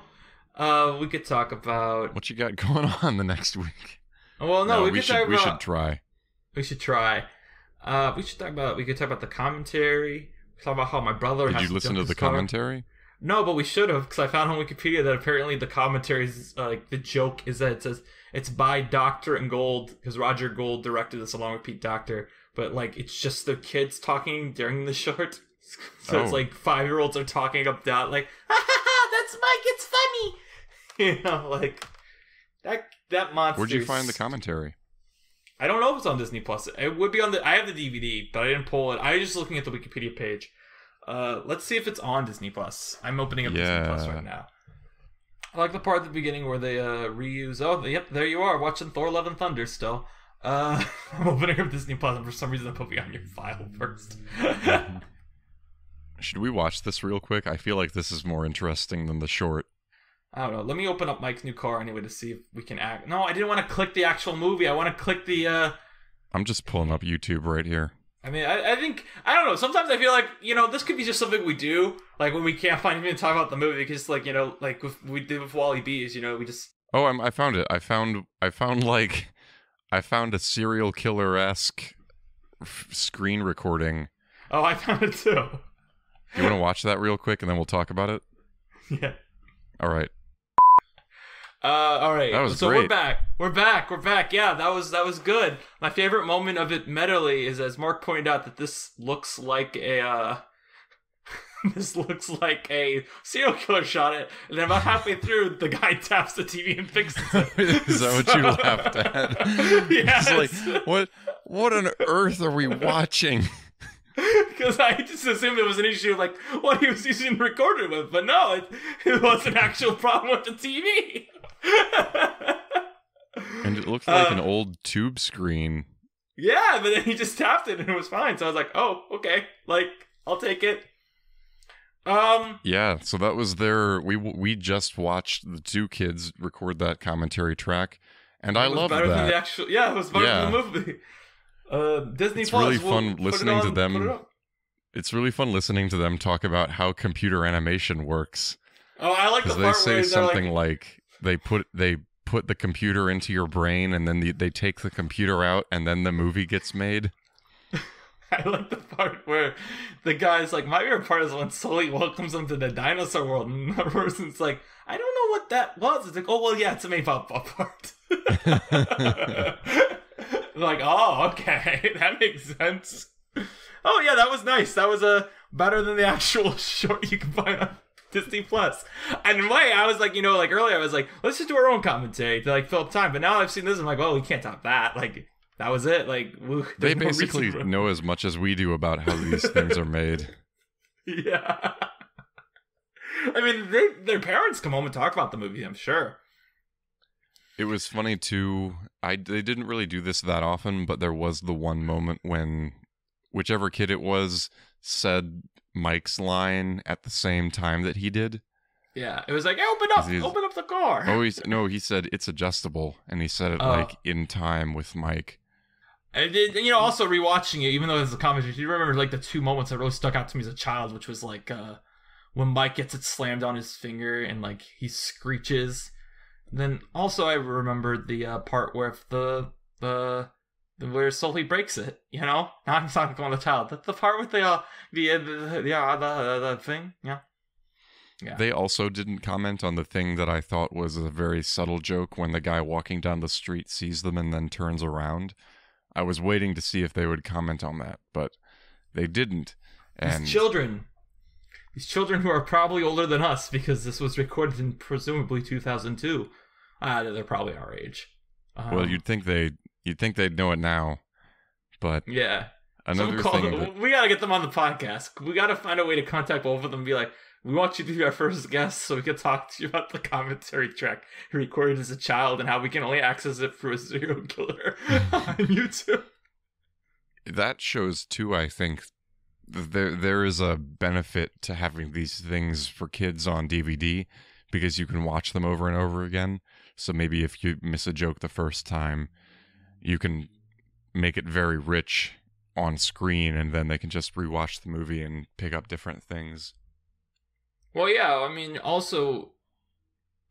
We could talk about... What you got going on the next week? Well, no, we should try. We should try. We could talk about the commentary. Talk about how my brother. Did you listen to the commentary? No, but we should have, because I found on Wikipedia that apparently the commentaries, like the joke is that it says it's by Doctor and Gold, because Roger Gold directed this along with Pete Docter, but like it's just the kids talking during the short. So it's like 5-year-olds are talking up down, like, ha ha ha, that's Mike, it's funny. You know, like that monster. Where'd you find the commentary? I don't know if it's on Disney Plus. It would be on I have the DVD, but I didn't pull it. I was just looking at the Wikipedia page. Let's see if it's on Disney Plus. I'm opening up Disney Plus right now. I like the part at the beginning where they reuse. Oh, yep, there you are, watching Thor: Love and Thunder still. I'm opening up Disney Plus, and for some reason, I put me on your file first. Should we watch this real quick? I feel like this is more interesting than the short. I don't know. Let me open up Mike's new car anyway to see if we can act. No, I didn't want to click the actual movie. I want to click the. I'm just pulling up YouTube right here. I mean, I think, I don't know, sometimes I feel like, you know, this could be just something we do, like, when we can't find anything to talk about the movie, because, like, you know, like, we did with Wall-E Bees, you know, we just... Oh, I found it. I found a serial killer-esque screen recording. Oh, I found it, too. You want to watch that real quick, and then we'll talk about it? Yeah. All right. All right. That was so great. We're back. Yeah, that was good. My favorite moment of it metally is, as Mark pointed out, that this looks like a serial killer shot it, and then about halfway through, the guy taps the TV and fixes it. Is that what you laughed at? Yes. It's like, what on earth are we watching? Because I just assumed it was an issue of, like, what he was using to record it with, but no, it was an actual problem with the TV. And it looked like an old tube screen. Yeah, but then he just tapped it and it was fine. So I was like, oh, okay. Like, I'll take it. Yeah, so that was we just watched the two kids record that commentary track, and I love that. Than the actual, yeah, it was better than the movie. Disney it's Plus. Really fun listening to them. It's really fun listening to them talk about how computer animation works. Oh, I like the part where they say something like they put the computer into your brain, and then they take the computer out, and then the movie gets made. I like the part where the guy's like, my favorite part is when Sully welcomes them to the dinosaur world, and the person's like, I don't know what that was. It's like, oh, well, yeah, it's a main part. Like, oh, okay, that makes sense. Oh, yeah, that was nice. That was better than the actual short you can find on Disney Plus. And in a way, I was like, you know, like earlier, I was like, let's just do our own commentary to like fill up time. But now I've seen this, I'm like, well, we can't top that. Like, that was it. Like, they basically know as much as we do about how these things are made. Yeah. I mean, their parents come home and talk about the movie, I'm sure. It was funny too. They didn't really do this that often, but there was the one moment when whichever kid it was said Mike's line at the same time that he did. Yeah, it was like, hey, open up the car. Oh, he said it's adjustable, and he said it like in time with Mike. And you know, also rewatching it, even though it's a commentary, you remember like the two moments that really stuck out to me as a child, which was like when Mike gets it slammed on his finger and like he screeches. Then also I remembered the part where where Sully breaks it, you know? Not I'm talking about the child. The part with the thing, yeah. Yeah. They also didn't comment on the thing that I thought was a very subtle joke when the guy walking down the street sees them and then turns around. I was waiting to see if they would comment on that, but they didn't. And These children who are probably older than us because this was recorded in presumably 2002. They're probably our age. Well, you'd think they'd know it now, but yeah. Another thing we gotta get them on the podcast. We gotta find a way to contact both of them and be like, we want you to be our first guest so we can talk to you about the commentary track he recorded as a child and how we can only access it through a serial killer on YouTube. That shows too, I think, there is a benefit to having these things for kids on DVD because you can watch them over and over again. So maybe if you miss a joke the first time, you can make it very rich on screen, and then they can just rewatch the movie and pick up different things. Well, yeah, I mean, also,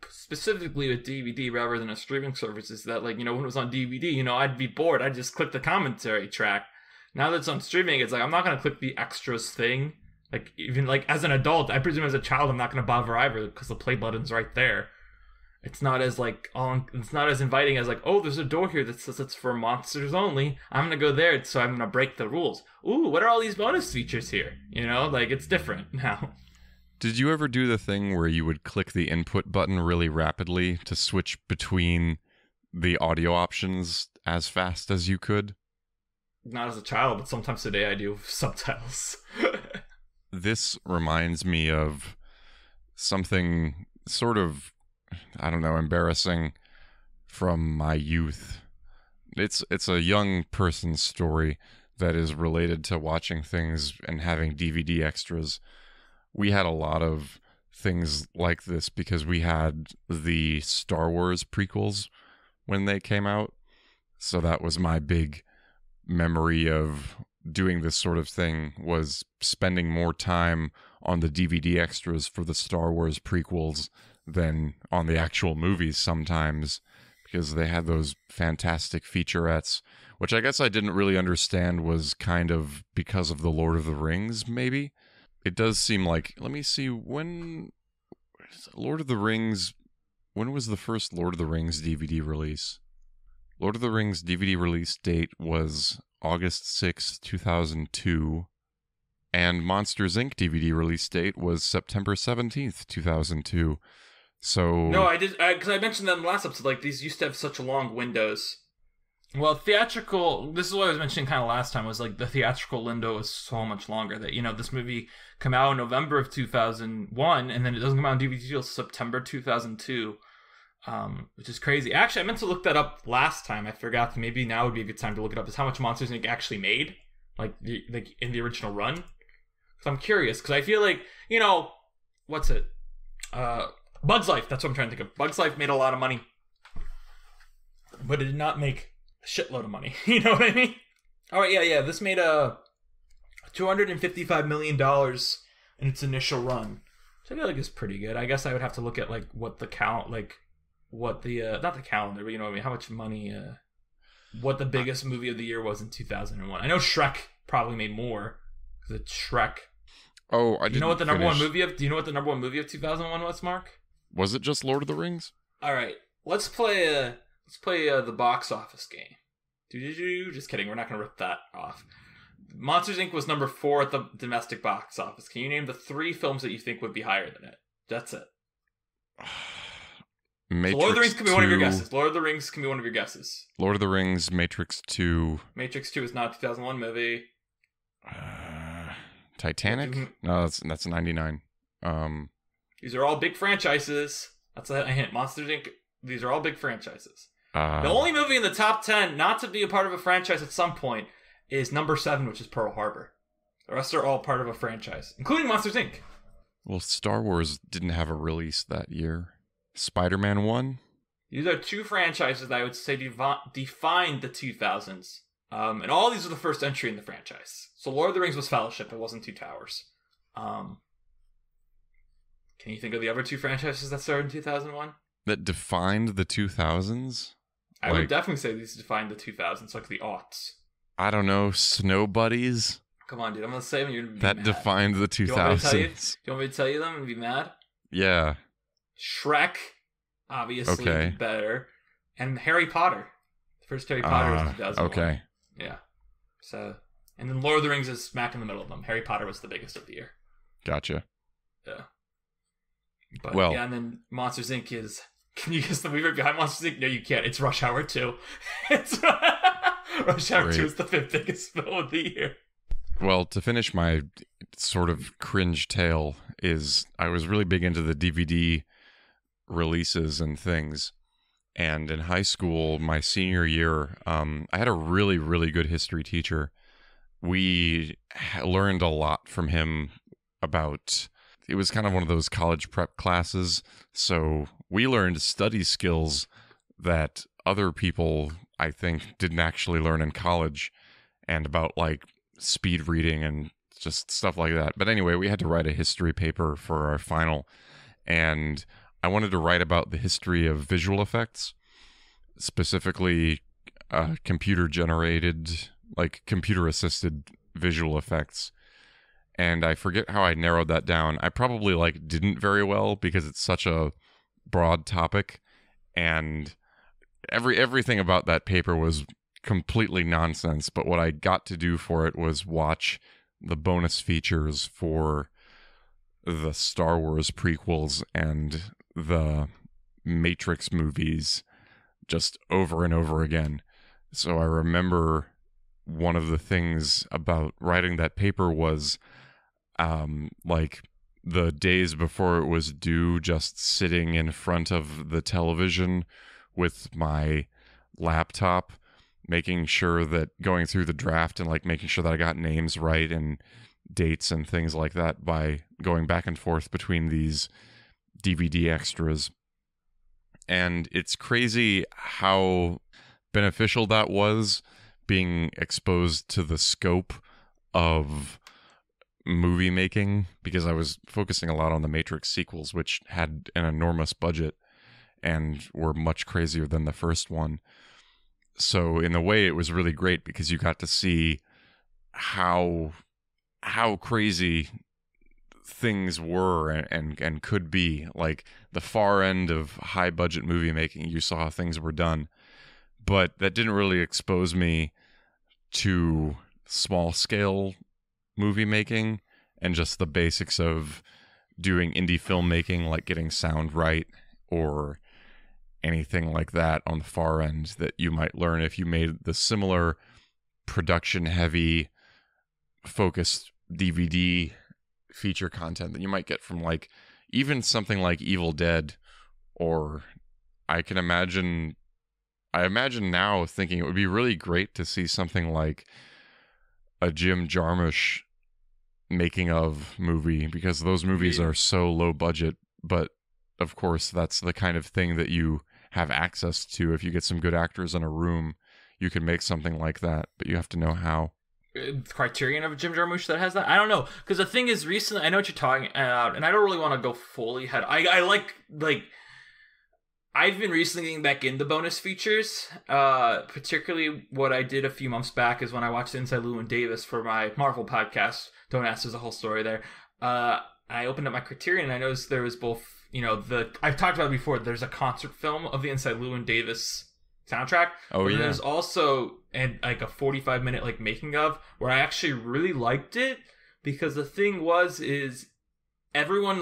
specifically with DVD rather than a streaming service, is that, like, you know, when it was on DVD, you know, I'd be bored. I'd just click the commentary track. Now that it's on streaming, it's like, I'm not going to click the extras thing. Like, even like as an adult, I presume as a child, I'm not going to bother either because the play button's right there. It's not as like it's not as inviting as like, oh, there's a door here that says it's for monsters only. I'm gonna go there, so I'm gonna break the rules. Ooh, what are all these bonus features here? You know, like it's different now. Did you ever do the thing where you would click the input button really rapidly to switch between the audio options as fast as you could? Not as a child, but sometimes today I do with subtitles. This reminds me of something sort of, I don't know, embarrassing from my youth. It's a young person's story that is related to watching things and having DVD extras. We had a lot of things like this because we had the Star Wars prequels when they came out. So that was my big memory of doing this sort of thing, was spending more time on the DVD extras for the Star Wars prequels than on the actual movies sometimes, because they had those fantastic featurettes, which I guess I didn't really understand was kind of because of the Lord of the Rings, maybe. It does seem like, let me see, when was the first Lord of the Rings DVD release? Lord of the Rings DVD release date was August 6th, 2002, and Monsters, Inc. DVD release date was September 17th, 2002. So... No, I did, because I mentioned that in the last episode, like, these used to have such long windows. Well, theatrical, this is what I was mentioning kind of last time, was like the theatrical window is so much longer that, you know, this movie came out in November of 2001, and then it doesn't come out on DVD until September 2002, which is crazy. Actually, I meant to look that up last time. I forgot. Maybe now would be a good time to look it up, is how much Monsters, Inc. actually made, like in the original run. Because I'm curious, because I feel like, you know, what's it? Bug's Life, that's what I'm trying to think of. Bug's Life made a lot of money, but it did not make a shitload of money. You know what I mean? All right, yeah. This made $255 million in its initial run, which I feel like is pretty good. I guess I would have to look at like what the count, like what the not the calendar, but you know what I mean, how much money, what the biggest movie of the year was in 2001. I know Shrek probably made more because it's Shrek. Oh, I didn't. You know what the number one movie of? Do you know what the number one movie of 2001 was, Mark? Was it just Lord of the Rings? All right, let's play the box office game. Just kidding. We're not gonna rip that off. Monsters, Inc. was number 4 at the domestic box office. Can you name the 3 films that you think would be higher than it? That's it. Matrix so Lord of the Rings can be one of your 2. guesses. Lord of the Rings can be one of your guesses. Lord of the Rings, Matrix 2. Matrix 2 is not a 2001 movie. Titanic? No, that's 99. These are all big franchises. That's a hint. Monsters, Inc. These are all big franchises. The only movie in the top 10 not to be a part of a franchise at some point is number 7, which is Pearl Harbor. The rest are all part of a franchise, including Monsters, Inc. Well, Star Wars didn't have a release that year. Spider-Man 1? These are 2 franchises that I would say defined the 2000s. And all these are the first entry in the franchise. So Lord of the Rings was Fellowship. It wasn't Two Towers. Can you think of the other 2 franchises that started in 2001? That defined the 2000s? I would definitely say these defined the 2000s, like the aughts. I don't know, Snow Buddies? Come on, dude. I'm going to say them. You're going to be that mad. Defined the 2000s. Do you want me to tell you them and be mad? Yeah. Shrek, obviously, okay. Better. And Harry Potter. The first Harry Potter was 2001. Okay. Yeah. So, and then Lord of the Rings is smack in the middle of them. Harry Potter was the biggest of the year. Gotcha. Yeah. But, well, yeah, and then Monsters, Inc. is... Can you guess the movie right behind Monsters, Inc.? No, you can't. It's Rush Hour 2. Rush Hour 2 is the 5th biggest film of the year. Well, to finish my sort of cringe tale is I was really big into the DVD releases and things. And in high school, my senior year, I had a really, really good history teacher. We learned a lot from him about... It was kind of one of those college prep classes, so we learned study skills that other people, I think, didn't actually learn in college, and about, like, speed reading and just stuff like that. But anyway, we had to write a history paper for our final, and I wanted to write about the history of visual effects, specifically computer-generated, like computer-assisted visual effects. and I forget how I narrowed that down. I probably like didn't very well because it's such a broad topic, and everything about that paper was completely nonsense. But what I got to do for it was watch the bonus features for the Star Wars prequels and the Matrix movies just over and over again. So I remember one of the things about writing that paper was like the days before it was due, just sitting in front of the television with my laptop, making sure that going through the draft and like making sure that I got names right and dates and things like that by going back and forth between these DVD extras. And it's crazy how beneficial that was, being exposed to the scope of movie making, because I was focusing a lot on the Matrix sequels, which had an enormous budget and were much crazier than the first one. So in a way it was really great because you got to see how crazy things were and could be. Like the far end of high budget movie making, you saw how things were done, but that didn't really expose me to small scale movie making and just the basics of doing indie filmmaking, like getting sound right or anything like that on the far end that you might learn if you made the similar production heavy focused DVD feature content that you might get from like even something like Evil Dead. Or I imagine now thinking it would be really great to see something like a Jim Jarmusch making of movie, because those movies are so low budget, but of course that's the kind of thing that you have access to. If you get some good actors in a room, you can make something like that, but you have to know how. Criterion of Jim Jarmusch that has that? I don't know, because the thing is, recently, I know what you're talking about, and I don't really want to go fully ahead. I like I've been recently getting back into bonus features. Particularly what I did a few months back is when I watched Inside Llewyn Davis for my Marvel podcast. Don't ask, there's a whole story there. I opened up my Criterion and I noticed there was both, I've talked about it before, there's a concert film of the Inside Llewyn Davis soundtrack. Oh, yeah. There's also like a 45-minute like making of, where I actually really liked it, because the thing is everyone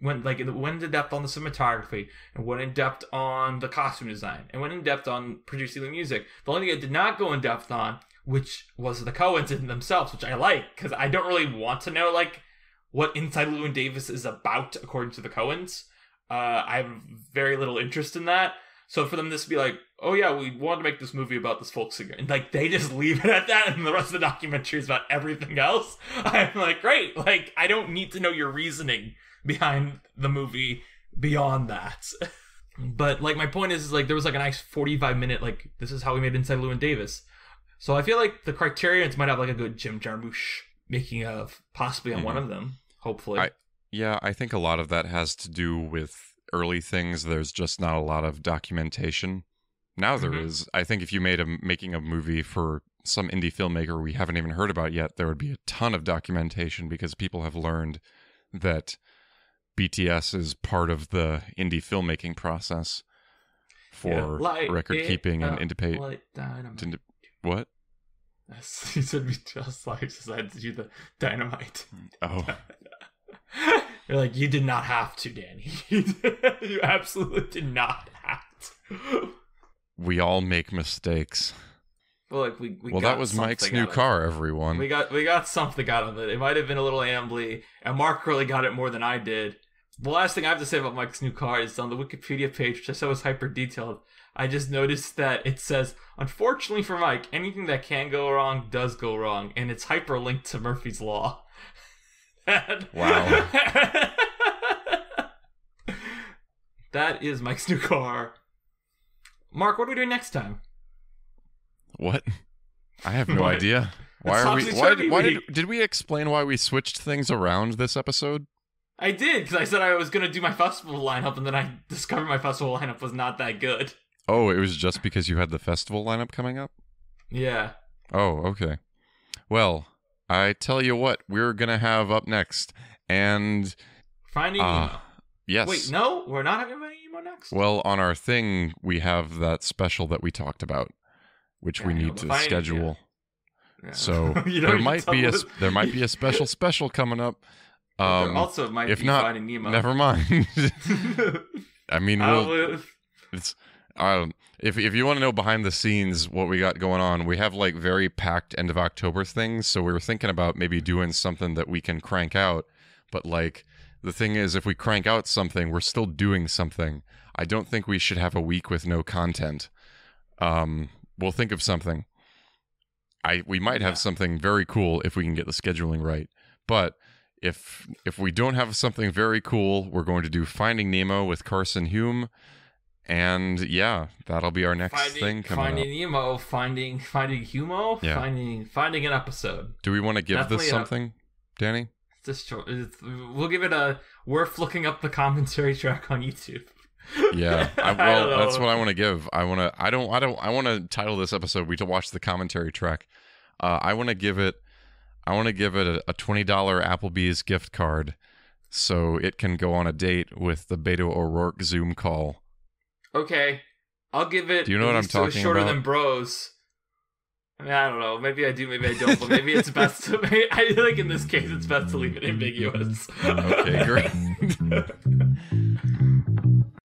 went into depth on the cinematography and went in depth on the costume design and went in depth on producing the music. The only thing I did not go in depth on, which was the Coens in themselves, which I like, because I don't really want to know like what Inside Llewyn Davis is about according to the Coens. I have very little interest in that. So for them to be like, oh yeah, we wanted to make this movie about this folk singer, and like they just leave it at that, and the rest of the documentary is about everything else, I'm like, great, like I don't need to know your reasoning behind the movie beyond that. But like my point is like there was like a nice 45-minute like this is how we made Inside Llewyn Davis. So I feel like the Criterions might have like a good Jim Jarmusch making of, possibly on one of them, hopefully. I think a lot of that has to do with early things. There's just not a lot of documentation. Now there is. I think if you made making a movie for some indie filmmaker we haven't even heard about yet, there would be a ton of documentation, because people have learned that BTS is part of the indie filmmaking process for record keeping and independent. What? He said we just decided to do the dynamite. Oh. You're like, you did not have to, Danny. You absolutely did not have to. We all make mistakes. Well, like well, that was Mike's new car, everyone. We got something out of it. It might have been a little ambly, and Mark really got it more than I did. The last thing I have to say about Mike's new car is on the Wikipedia page, which I saw was hyper detailed. I just noticed that it says, unfortunately for Mike, anything that can go wrong does go wrong, and it's hyperlinked to Murphy's Law. Wow. That is Mike's new car. Mark, what are we doing next time? What? I have no idea. Did we explain why we switched things around this episode? I did, because I said I was going to do my festival lineup, and then I discovered my festival lineup was not that good. Oh, it was just because you had the festival lineup coming up? Yeah. Oh, okay. Well, I tell you what, we're going to have up next. And Finding Nemo. Yes. Wait, no, we're not having Finding Nemo next? Well, on our thing, we have that special that we talked about, which we need to schedule. Yeah. So there might be a special coming up. There also might be not, Finding Nemo. Never mind. I mean, if you want to know behind the scenes what we got going on, we have like very packed end of October things. So we were thinking about maybe doing something that we can crank out. But like the thing is, if we crank out something, we're still doing something. I don't think we should have a week with no content. We'll think of something. We might have something very cool if we can get the scheduling right. But if we don't have something very cool, we're going to do Finding Nemo with Carson Hume. And yeah, that'll be our next thing coming up. Finding Nemo, finding Humo, finding an episode. Do we want to give this something, Danny? We'll give it a worth looking up the commentary track on YouTube. Yeah, that's what I want to give. I want to title this episode. We watch the commentary track. I want to give it a $20 Applebee's gift card, so it can go on a date with the Beto O'Rourke Zoom call. Okay, I'll give it. Do you know what I'm talking about? Shorter than Bros. I mean, I don't know. Maybe I do, maybe I don't. But maybe it's best to. I think in this case, it's best to leave it ambiguous. Okay, great.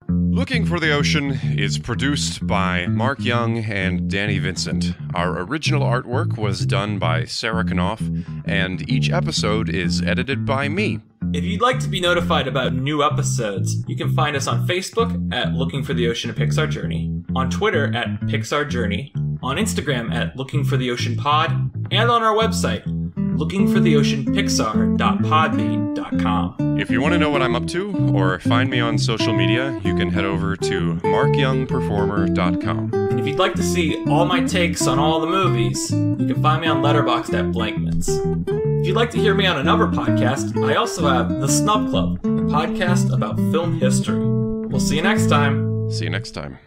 Looking for the Ocean is produced by Mark Young and Danny Vincent. Our original artwork was done by Sarah Knopf, and each episode is edited by me. If you'd like to be notified about new episodes, you can find us on Facebook at Looking for the Ocean: A Pixar Journey, on Twitter at Pixar Journey, on Instagram at Looking for the Ocean Pod, and on our website, lookingfortheoceanpixar.podbean.com. If you want to know what I'm up to, or find me on social media, you can head over to markyoungperformer.com. And if you'd like to see all my takes on all the movies, you can find me on Letterboxd at Blankmans. If you'd like to hear me on another podcast, I also have The Snub Club, a podcast about film history. We'll see you next time. See you next time.